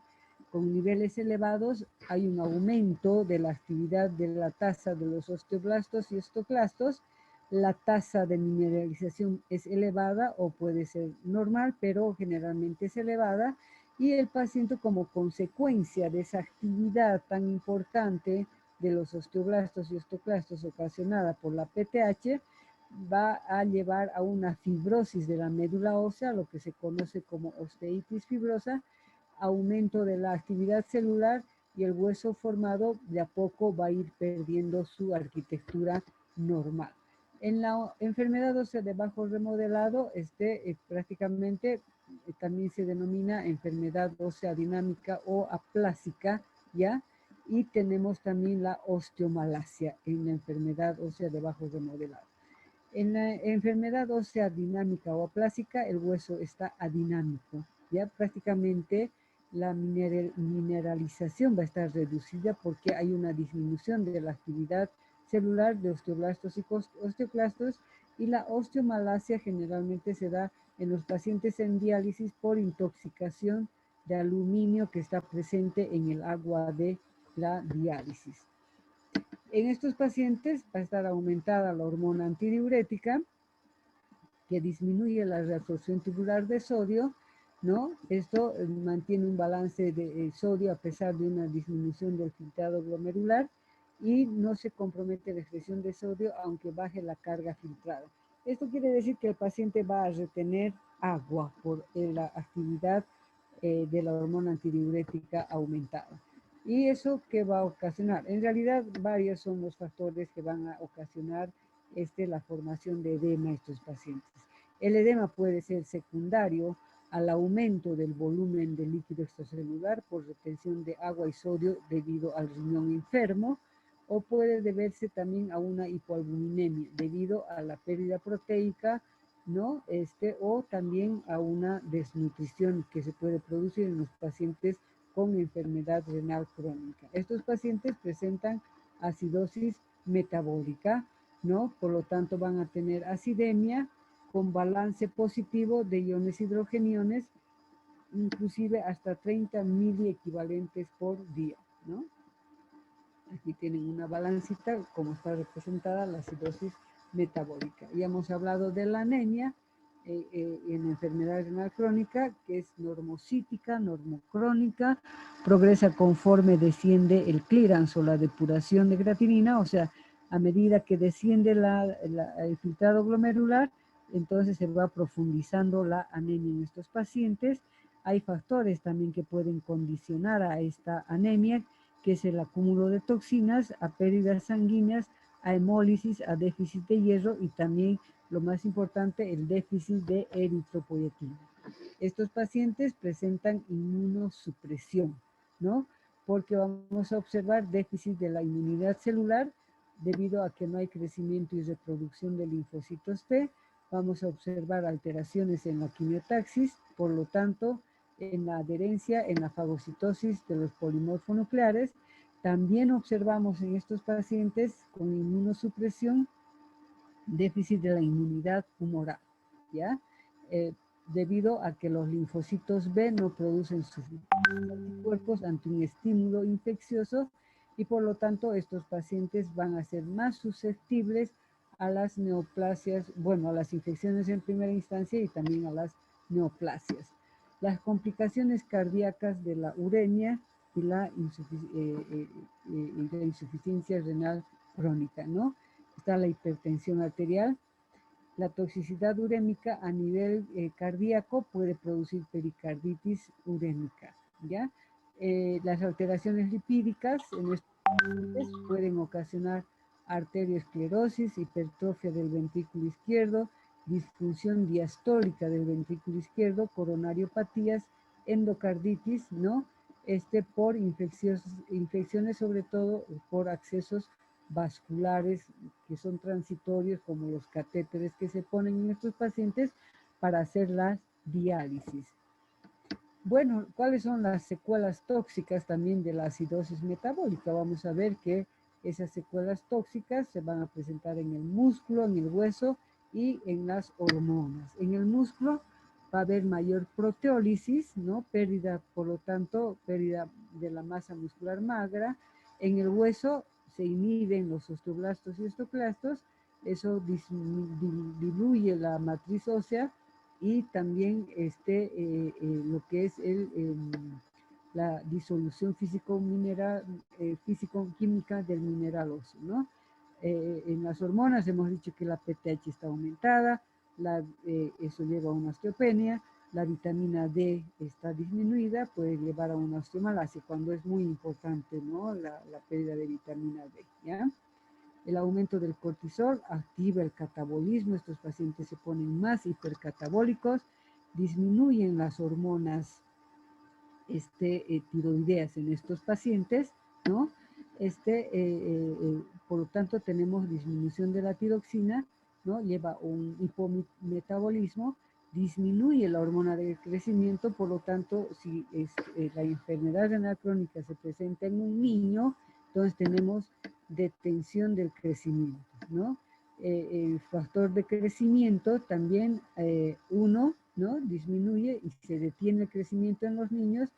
con niveles elevados, hay un aumento de la actividad de la tasa de los osteoblastos y osteoclastos, la tasa de mineralización es elevada o puede ser normal, pero generalmente es elevada, y el paciente como consecuencia de esa actividad tan importante de los osteoblastos y osteoclastos ocasionada por la PTH, va a llevar a una fibrosis de la médula ósea, lo que se conoce como osteitis fibrosa, aumento de la actividad celular, y el hueso formado de a poco va a ir perdiendo su arquitectura normal. En la enfermedad ósea de bajo remodelado, prácticamente también se denomina enfermedad ósea dinámica o aplásica, ¿ya? Y tenemos también la osteomalacia en la enfermedad ósea de bajo remodelado. En la enfermedad ósea dinámica o aplásica, el hueso está adinámico. Ya prácticamente la mineralización va a estar reducida porque hay una disminución de la actividad celular de osteoblastos y osteoclastos, y la osteomalacia generalmente se da en los pacientes en diálisis por intoxicación de aluminio que está presente en el agua de la diálisis. En estos pacientes va a estar aumentada la hormona antidiurética, que disminuye la reabsorción tubular de sodio, ¿no? Esto mantiene un balance de sodio a pesar de una disminución del filtrado glomerular, y no se compromete la excreción de sodio aunque baje la carga filtrada. Esto quiere decir que el paciente va a retener agua por la actividad de la hormona antidiurética aumentada. ¿Y eso qué va a ocasionar? En realidad, varios son los factores que van a ocasionar la formación de edema en estos pacientes. El edema puede ser secundario al aumento del volumen de líquido extracelular por retención de agua y sodio debido al riñón enfermo, o puede deberse también a una hipoalbuminemia debido a la pérdida proteica, ¿no? O también a una desnutrición que se puede producir en los pacientes con enfermedad renal crónica. Estos pacientes presentan acidosis metabólica, ¿no? Por lo tanto, van a tener acidemia con balance positivo de iones hidrogeniones, inclusive hasta 30 miliequivalentes por día, ¿no? Aquí tienen una balancita, como está representada la acidosis metabólica. Ya hemos hablado de la anemia en enfermedad renal crónica, que es normocítica, normocrónica, progresa conforme desciende el clearance o la depuración de creatinina, o sea, a medida que desciende el filtrado glomerular, entonces se va profundizando la anemia en estos pacientes. Hay factores también que pueden condicionar a esta anemia, que es el acúmulo de toxinas, a pérdidas sanguíneas, a hemólisis, a déficit de hierro, y también, lo más importante, el déficit de eritropoyetina. Estos pacientes presentan inmunosupresión, ¿no? Porque vamos a observar déficit de la inmunidad celular debido a que no hay crecimiento y reproducción de linfocitos T. Vamos a observar alteraciones en la quimiotaxis, por lo tanto, en la adherencia, en la fagocitosis de los polimorfonucleares. También observamos en estos pacientes con inmunosupresión déficit de la inmunidad humoral, ¿ya? Debido a que los linfocitos B no producen suficientes anticuerpos ante un estímulo infeccioso, y por lo tanto estos pacientes van a ser más susceptibles a las neoplasias, bueno, a las infecciones en primera instancia y también a las neoplasias. Las complicaciones cardíacas de la uremia y la insuficiencia renal crónica, ¿no? Está la hipertensión arterial. La toxicidad urémica a nivel cardíaco puede producir pericarditis urémica, ¿ya? Las alteraciones lipídicas en pueden ocasionar arteriosclerosis, hipertrofia del ventrículo izquierdo, disfunción diastólica del ventrículo izquierdo, coronariopatías, endocarditis, ¿no? Por infecciones, sobre todo por accesos vasculares que son transitorios, como los catéteres que se ponen en estos pacientes para hacer la diálisis. Bueno, ¿cuáles son las secuelas tóxicas también de la acidosis metabólica? Vamos a ver que esas secuelas tóxicas se van a presentar en el músculo, en el hueso y en las hormonas. En el músculo va a haber mayor proteólisis, ¿no? Pérdida, por lo tanto, pérdida de la masa muscular magra. En el hueso se inhiben los osteoblastos y osteoclastos, eso diluye la matriz ósea, y también lo que es la disolución físico-química del mineral óseo, ¿no? En las hormonas hemos dicho que la PTH está aumentada, eso lleva a una osteopenia, la vitamina D está disminuida, puede llevar a una osteomalacia, cuando es muy importante, ¿no? La pérdida de vitamina D, ¿ya? El aumento del cortisol activa el catabolismo, estos pacientes se ponen más hipercatabólicos, disminuyen las hormonas tiroideas en estos pacientes, ¿no? Por lo tanto, tenemos disminución de la tiroxina, ¿no? Lleva un hipometabolismo, disminuye la hormona del crecimiento, por lo tanto, si la enfermedad renal crónica se presenta en un niño, entonces tenemos detención del crecimiento, ¿no? El factor de crecimiento también, ¿no? Disminuye y se detiene el crecimiento en los niños,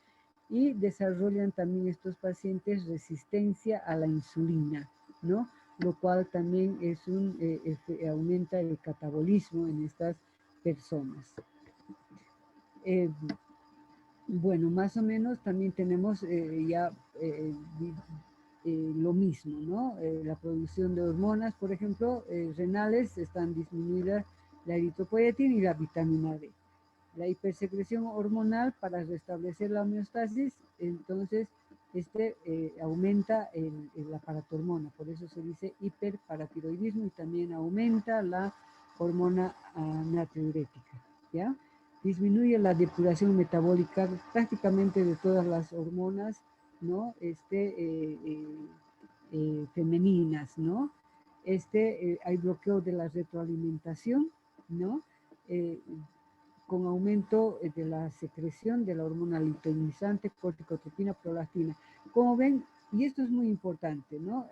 y desarrollan también estos pacientes resistencia a la insulina, ¿no? Lo cual también aumenta el catabolismo en estas personas. Bueno, más o menos también tenemos lo mismo, ¿no? La producción de hormonas, por ejemplo, renales, están disminuidas la eritropoyetina y la vitamina D. La hipersecreción hormonal para restablecer la homeostasis, entonces aumenta la paratormona, por eso se dice hiperparatiroidismo, y también aumenta la hormona natriurética, ¿ya? Disminuye la depuración metabólica prácticamente de todas las hormonas, ¿no? Femeninas, ¿no? Hay bloqueo de la retroalimentación, ¿no? Con aumento de la secreción de la hormona luteinizante, corticotropina, prolactina. Como ven, y esto es muy importante, ¿no?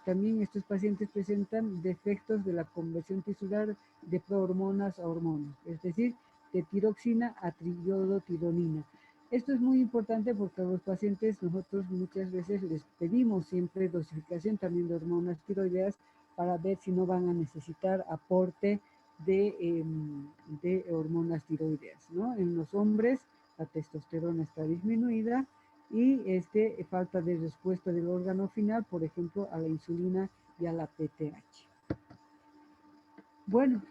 También estos pacientes presentan defectos de la conversión tisular de prohormonas a hormonas, es decir, de tiroxina a triodotironina. Esto es muy importante porque a los pacientes nosotros muchas veces les pedimos siempre dosificación también de hormonas tiroideas para ver si no van a necesitar aporte de hormonas tiroideas, ¿no? En los hombres la testosterona está disminuida y falta de respuesta del órgano final, por ejemplo, a la insulina y a la PTH. Bueno,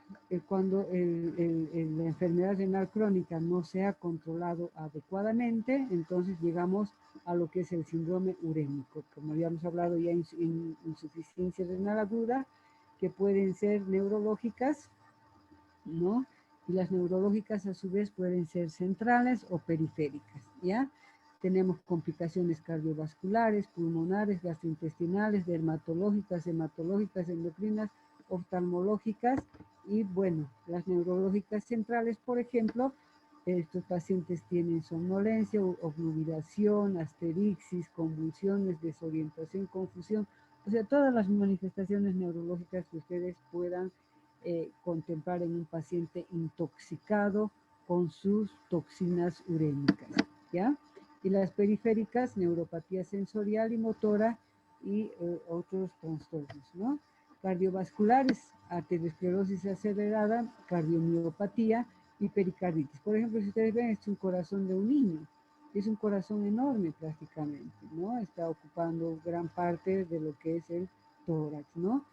cuando la enfermedad renal crónica no se ha controlado adecuadamente, entonces llegamos a lo que es el síndrome urémico, como habíamos hablado ya, en insuficiencia renal aguda, que pueden ser neurológicas, ¿no? Y las neurológicas a su vez pueden ser centrales o periféricas, ¿ya? Tenemos complicaciones cardiovasculares, pulmonares, gastrointestinales, dermatológicas, hematológicas, endocrinas, oftalmológicas, y bueno, las neurológicas centrales, por ejemplo, estos pacientes tienen somnolencia, obnubilación, asterixis, convulsiones, desorientación, confusión, o sea, todas las manifestaciones neurológicas que ustedes puedan contemplar en un paciente intoxicado con sus toxinas urémicas, ¿ya? Y las periféricas, neuropatía sensorial y motora, y otros trastornos, ¿no? Cardiovasculares, arteriosclerosis acelerada, cardiomiopatía y pericarditis. Por ejemplo, si ustedes ven, es un corazón de un niño, es un corazón enorme prácticamente, ¿no? Está ocupando gran parte de lo que es el tórax, ¿no?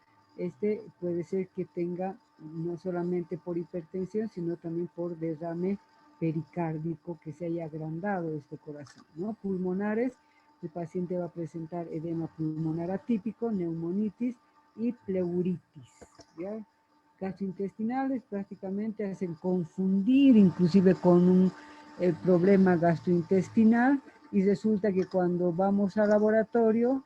Puede ser que tenga no solamente por hipertensión, sino también por derrame pericárdico, que se haya agrandado este corazón, ¿no? Pulmonares, el paciente va a presentar edema pulmonar atípico, neumonitis y pleuritis, ¿ya? Gastrointestinales prácticamente hacen confundir inclusive con un problema gastrointestinal, y resulta que cuando vamos al laboratorio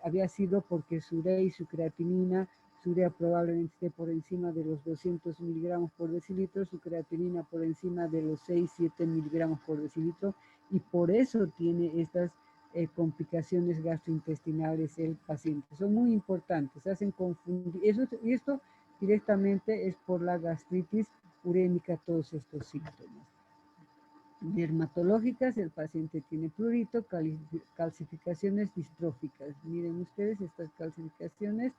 había sido porque su urea y su creatinina, su urea probablemente esté por encima de los 200 miligramos por decilitro, su creatinina por encima de los 6-7 miligramos por decilitro, y por eso tiene estas complicaciones gastrointestinales el paciente. Son muy importantes, hacen confundir, y esto directamente es por la gastritis urémica, todos estos síntomas. Dermatológicas, el paciente tiene prurito, calcificaciones distróficas. Miren ustedes estas calcificaciones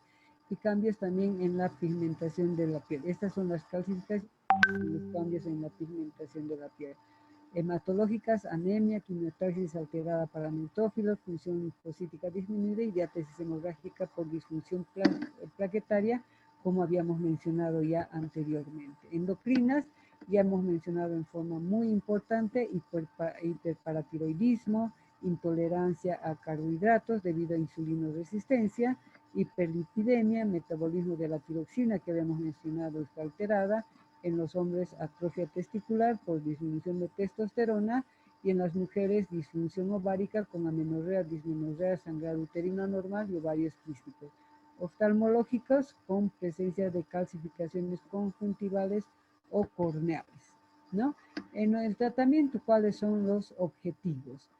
y cambios también en la pigmentación de la piel. Estas son las calcificaciones y los cambios en la pigmentación de la piel. Hematológicas, anemia, quimiotaxis alterada para neutrófilos, función linfocítica disminuida y diátesis hemorrágica por disfunción plaquetaria, como habíamos mencionado ya anteriormente. Endocrinas, ya hemos mencionado en forma muy importante, hiperparatiroidismo, intolerancia a carbohidratos debido a insulinoresistencia, hiperlipidemia, metabolismo de la tiroxina que habíamos mencionado está alterada, en los hombres atrofia testicular por disminución de testosterona, y en las mujeres disfunción ovárica con amenorrea, dismenorrea, sangrado uterino anormal y ovarios quísticos. Oftalmológicos con presencia de calcificaciones conjuntivales o corneales, ¿no? En el tratamiento, ¿cuáles son los objetivos?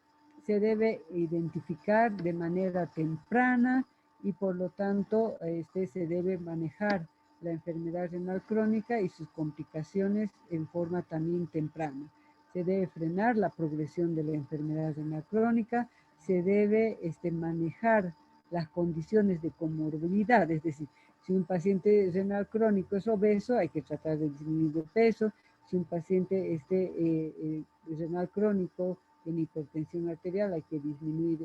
Se debe identificar de manera temprana y por lo tanto se debe manejar la enfermedad renal crónica y sus complicaciones en forma también temprana. Se debe frenar la progresión de la enfermedad renal crónica, se debe manejar las condiciones de comorbilidad, es decir, si un paciente renal crónico es obeso, hay que tratar de disminuir de peso. Si un paciente renal crónico tiene hipertensión arterial, hay que disminuir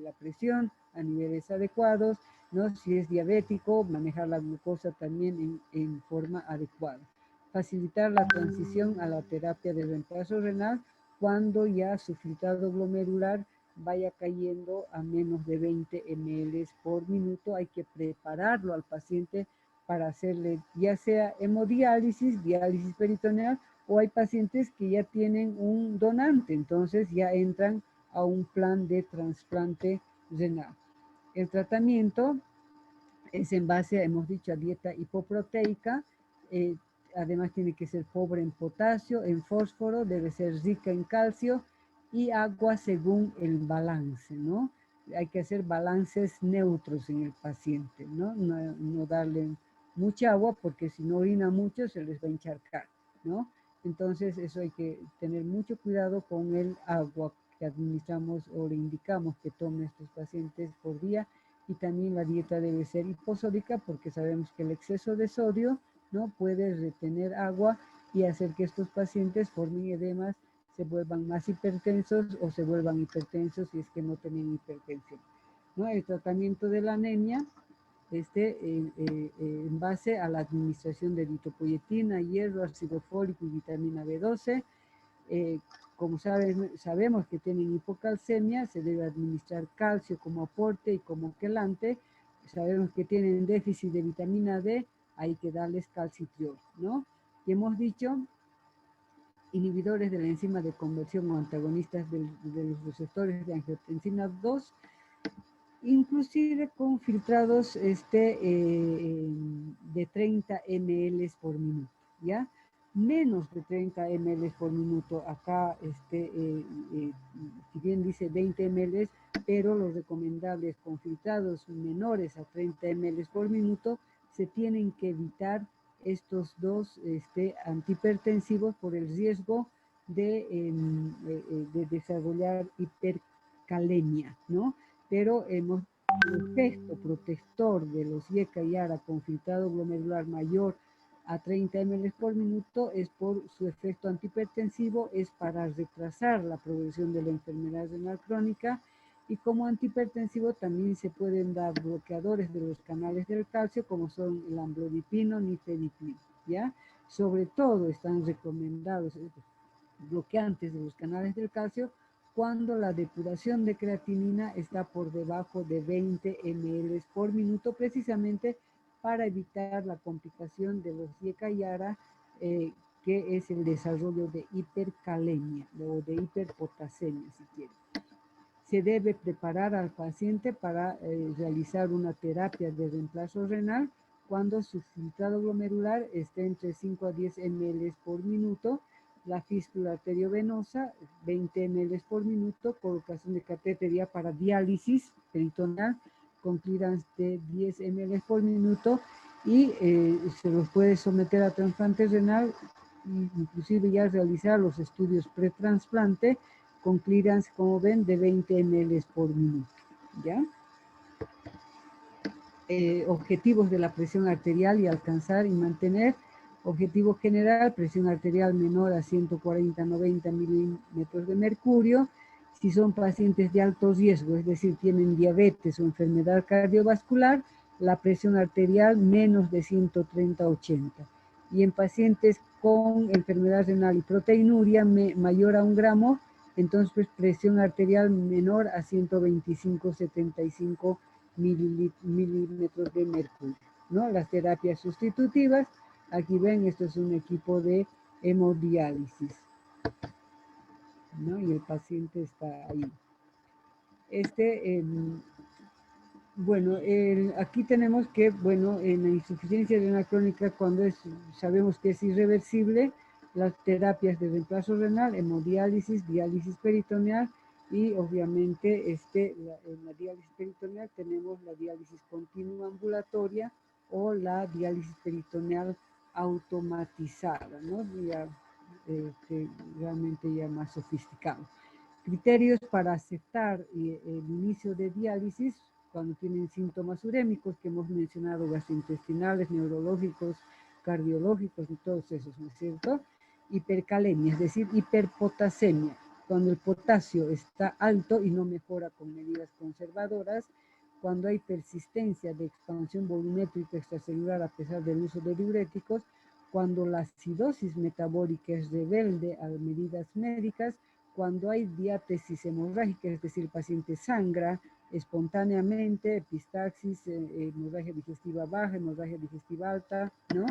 la presión a niveles adecuados, ¿no? Si es diabético, manejar la glucosa también en forma adecuada. Facilitar la transición a la terapia de reemplazo renal cuando ya su filtrado glomerular vaya cayendo a menos de 20 ml por minuto. Hay que prepararlo al paciente para hacerle ya sea hemodiálisis, diálisis peritoneal, o hay pacientes que ya tienen un donante, entonces ya entran a un plan de trasplante renal. El tratamiento es en base, hemos dicho, a dieta hipoproteica, además tiene que ser pobre en potasio, en fósforo, debe ser rica en calcio y agua según el balance, ¿no? Hay que hacer balances neutros en el paciente, ¿no? No darle mucha agua porque si no orina mucho se les va a encharcar, ¿no? Entonces eso hay que tener mucho cuidado con el agua que administramos o le indicamos que tome estos pacientes por día, y también la dieta debe ser hiposódica porque sabemos que el exceso de sodio no puede retener agua y hacer que estos pacientes formen edemas, se vuelvan más hipertensos o se vuelvan hipertensos si es que no tienen hipertensión, ¿no? El tratamiento de la anemia en base a la administración de eritropoyetina, hierro, ácido fólico y vitamina B12. Como sabemos que tienen hipocalcemia, se debe administrar calcio como aporte y como quelante. Sabemos que tienen déficit de vitamina D, hay que darles calcitriol, ¿no? Y hemos dicho, inhibidores de la enzima de conversión o antagonistas de los receptores de angiotensina 2, inclusive con filtrados de 30 ml por minuto, ¿ya? Menos de 30 ml por minuto, acá si bien dice 20 ml, pero los recomendables con filtrados menores a 30 ml por minuto, se tienen que evitar estos dos antihipertensivos por el riesgo de desarrollar hipercalemia, ¿no? Pero el efecto protector de los IECA y ARA con filtrado glomerular mayor a 30 ml por minuto es por su efecto antihipertensivo, es para retrasar la progresión de la enfermedad renal crónica, y como antihipertensivo también se pueden dar bloqueadores de los canales del calcio como son el amlodipino, nifedipino, ¿ya? Sobre todo están recomendados bloqueantes de los canales del calcio cuando la depuración de creatinina está por debajo de 20 ml por minuto, precisamente para evitar la complicación de los YK-YARA, que es el desarrollo de hipercalemia o de hiperpotasemia, si quiere. Se debe preparar al paciente para realizar una terapia de reemplazo renal cuando su filtrado glomerular esté entre 5 a 10 ml por minuto, la fístula arteriovenosa 20 ml por minuto, colocación de catéter ya para diálisis peritoneal con clearance de 10 ml por minuto, y se los puede someter a trasplante renal, inclusive ya realizar los estudios pretransplante con clearance, como ven, de 20 ml por minuto, ¿ya? Objetivos de la presión arterial y alcanzar y mantener. Objetivo general, presión arterial menor a 140-90 milímetros de mercurio. Si son pacientes de alto riesgo, es decir, tienen diabetes o enfermedad cardiovascular, la presión arterial menos de 130-80. Y en pacientes con enfermedad renal y proteinuria mayor a 1 gramo, entonces pues, presión arterial menor a 125-75 milímetros de mercurio, ¿no? Las terapias sustitutivas, aquí ven, esto es un equipo de hemodiálisis, ¿no? Y el paciente está ahí. Bueno, aquí tenemos que, bueno, en la insuficiencia renal crónica, cuando sabemos que es irreversible, las terapias de reemplazo renal, hemodiálisis, diálisis peritoneal, y obviamente en la diálisis peritoneal tenemos la diálisis continua ambulatoria o la diálisis peritoneal automatizada, ¿no? Ya, realmente ya más sofisticado. Criterios para aceptar el inicio de diálisis cuando tienen síntomas urémicos que hemos mencionado, gastrointestinales, neurológicos, cardiológicos y todos esos, ¿no es cierto? Hipercalemia, es decir, hiperpotasemia, cuando el potasio está alto y no mejora con medidas conservadoras, cuando hay persistencia de expansión volumétrica extracelular a pesar del uso de diuréticos, cuando la acidosis metabólica es rebelde a medidas médicas, cuando hay diátesis hemorrágica, es decir, el paciente sangra espontáneamente, epistaxis, hemorragia digestiva baja, hemorragia digestiva alta, ¿no?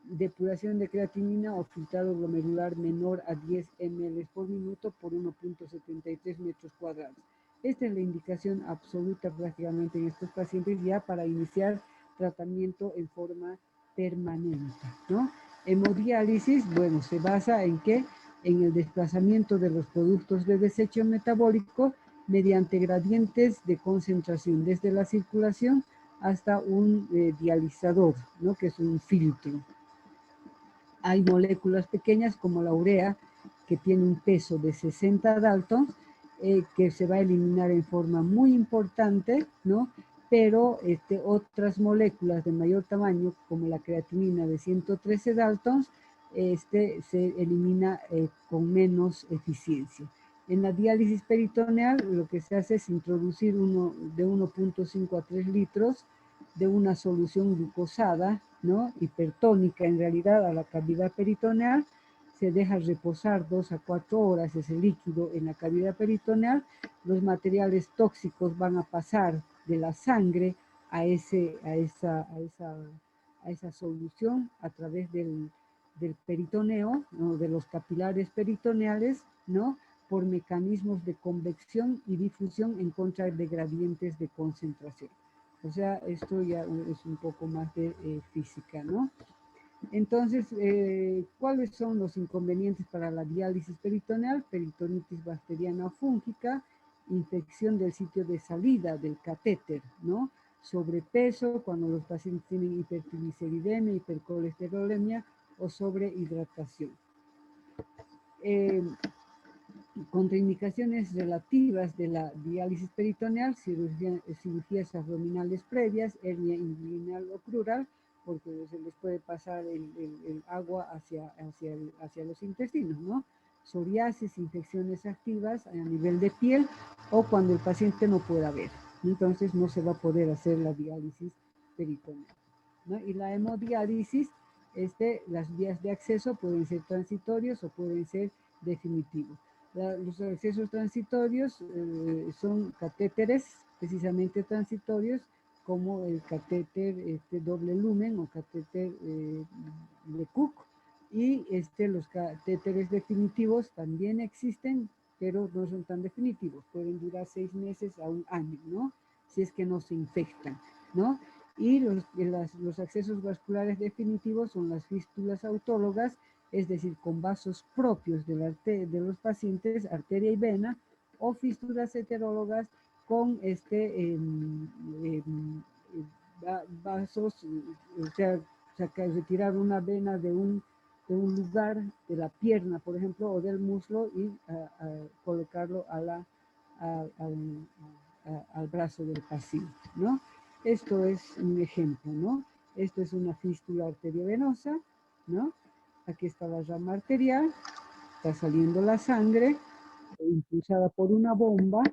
Depuración de creatinina o filtrado glomerular menor a 10 ml por minuto por 1.73 metros cuadrados. Esta es la indicación absoluta prácticamente en estos pacientes ya para iniciar tratamiento en forma permanente, ¿no? Hemodiálisis, bueno, se basa en qué? En el desplazamiento de los productos de desecho metabólico mediante gradientes de concentración desde la circulación hasta un dializador, ¿no? Que es un filtro. Hay moléculas pequeñas como la urea, que tiene un peso de 60 daltons, que se va a eliminar en forma muy importante, ¿no? Pero otras moléculas de mayor tamaño, como la creatinina de 113 daltons, se elimina con menos eficiencia. En la diálisis peritoneal, lo que se hace es introducir de 1.5 a 3 litros de una solución glucosada, ¿no? Hipertónica en realidad a la cavidad peritoneal, se deja reposar 2 a 4 horas ese líquido en la cavidad peritoneal, los materiales tóxicos van a pasar de la sangre a esa solución a través del peritoneo, ¿no? De los capilares peritoneales, ¿no? Por mecanismos de convección y difusión en contra de gradientes de concentración. O sea, esto ya es un poco más de física, ¿no? Entonces, ¿cuáles son los inconvenientes para la diálisis peritoneal? Peritonitis bacteriana o fúngica, infección del sitio de salida del catéter, ¿no? Sobrepeso, cuando los pacientes tienen hipertrigliceridemia, hipercolesterolemia o sobrehidratación. Contraindicaciones relativas de la diálisis peritoneal, cirugías abdominales previas, hernia inguinal o crural, porque se les puede pasar el agua hacia los intestinos, ¿no? Psoriasis, infecciones activas a nivel de piel o cuando el paciente no pueda ver. Entonces no se va a poder hacer la diálisis peritoneal, ¿no? Y la hemodiálisis, las vías de acceso pueden ser transitorios o pueden ser definitivos. Los accesos transitorios son catéteres precisamente transitorios, como el catéter doble lumen o catéter de Cook, y los catéteres definitivos también existen, pero no son tan definitivos, pueden durar 6 meses a un año, ¿no? Si es que no se infectan, ¿no? Y los accesos vasculares definitivos son las fístulas autólogas, es decir, con vasos propios de los pacientes, arteria y vena, o fístulas heterólogas con vasos, retirar una vena de un lugar de la pierna, por ejemplo, o del muslo y colocarlo al brazo del paciente, ¿no? Esto es un ejemplo, ¿no? Esto es una fístula arteriovenosa, ¿no? Aquí está la rama arterial, está saliendo la sangre, impulsada por una bomba,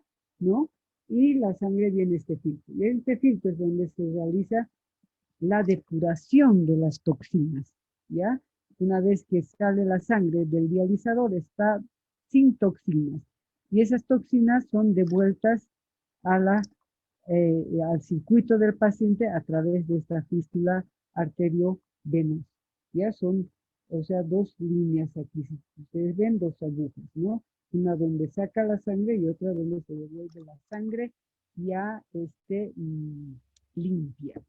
¿no? Y la sangre viene a este filtro. Y este filtro es donde se realiza la depuración de las toxinas, ¿ya? Una vez que sale la sangre del dializador, está sin toxinas. Y esas toxinas son devueltas a al circuito del paciente a través de esta fístula arteriovenosa. Ya son, o sea, dos líneas aquí. Ustedes ven dos agujas, ¿no? Una donde saca la sangre y otra donde se devuelve la sangre ya limpia,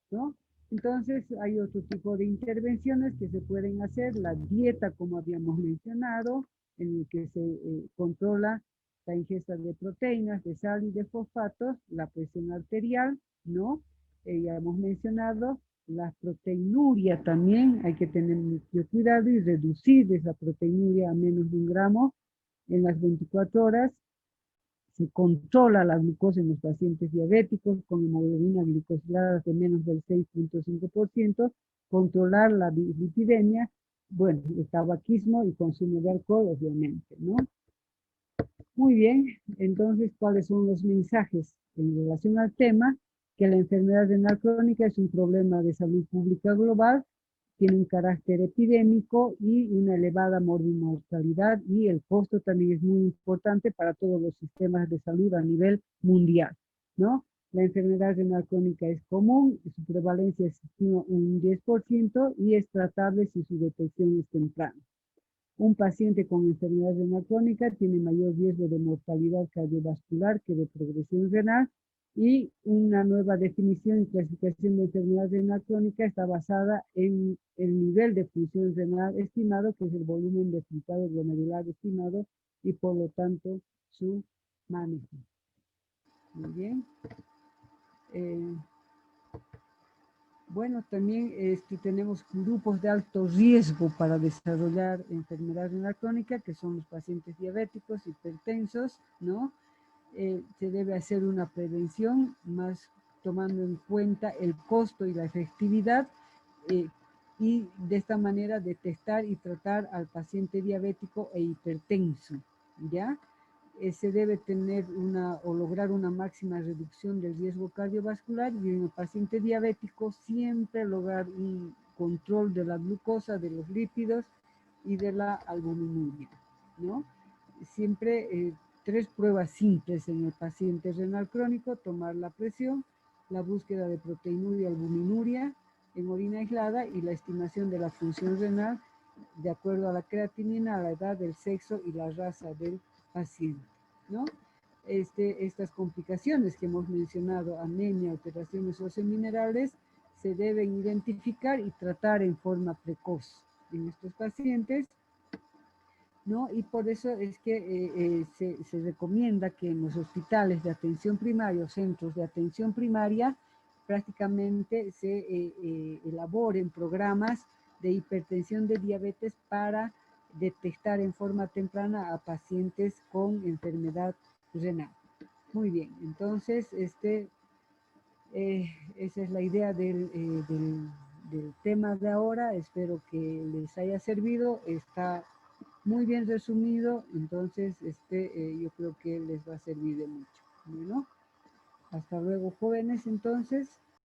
¿no? Entonces hay otro tipo de intervenciones que se pueden hacer, la dieta como habíamos mencionado, en el que se controla la ingesta de proteínas, de sal y de fosfatos, la presión arterial, ¿no? Ya hemos mencionado la proteinuria también, hay que tener mucho cuidado y reducir esa proteinuria a menos de 1 gramo en las 24 horas. Se controla la glucosa en los pacientes diabéticos con hemoglobina glicosilada de menos del 6.5%, controlar la lipidemia, bueno, el tabaquismo y consumo de alcohol, obviamente, ¿no? Muy bien, entonces, ¿cuáles son los mensajes en relación al tema? Que la enfermedad renal crónica es un problema de salud pública global, tiene un carácter epidémico y una elevada mortalidad, y el costo también es muy importante para todos los sistemas de salud a nivel mundial, ¿no? La enfermedad renal crónica es común, su prevalencia es un 10% y es tratable si su detección es temprana. Un paciente con enfermedad renal crónica tiene mayor riesgo de mortalidad cardiovascular que de progresión renal, y una nueva definición y clasificación de enfermedad renal crónica está basada en el nivel de función renal estimado, que es el volumen de filtrado glomerular estimado, y por lo tanto su manejo. Muy bien. Bueno, también tenemos grupos de alto riesgo para desarrollar enfermedad renal crónica, que son los pacientes diabéticos, hipertensos, ¿no? Se debe hacer una prevención más tomando en cuenta el costo y la efectividad, y de esta manera detectar y tratar al paciente diabético e hipertenso, ¿ya? Se debe tener o lograr una máxima reducción del riesgo cardiovascular, y en el paciente diabético siempre lograr un control de la glucosa, de los lípidos y de la albuminuria, ¿no? Siempre 3 pruebas simples en el paciente renal crónico: tomar la presión, la búsqueda de proteinuria y albuminuria en orina aislada, y la estimación de la función renal de acuerdo a la creatinina, a la edad, el sexo y la raza del paciente, ¿no? Estas complicaciones que hemos mencionado, anemia, alteraciones óseo-minerales, se deben identificar y tratar en forma precoz en estos pacientes, ¿no? Y por eso es que se recomienda que en los hospitales de atención primaria o centros de atención primaria prácticamente se elaboren programas de hipertensión, de diabetes, para detectar en forma temprana a pacientes con enfermedad renal. Muy bien, entonces esa es la idea del tema de ahora. Espero que les haya servido. Está muy bien resumido, entonces yo creo que les va a servir de mucho. Bueno, hasta luego, jóvenes, entonces.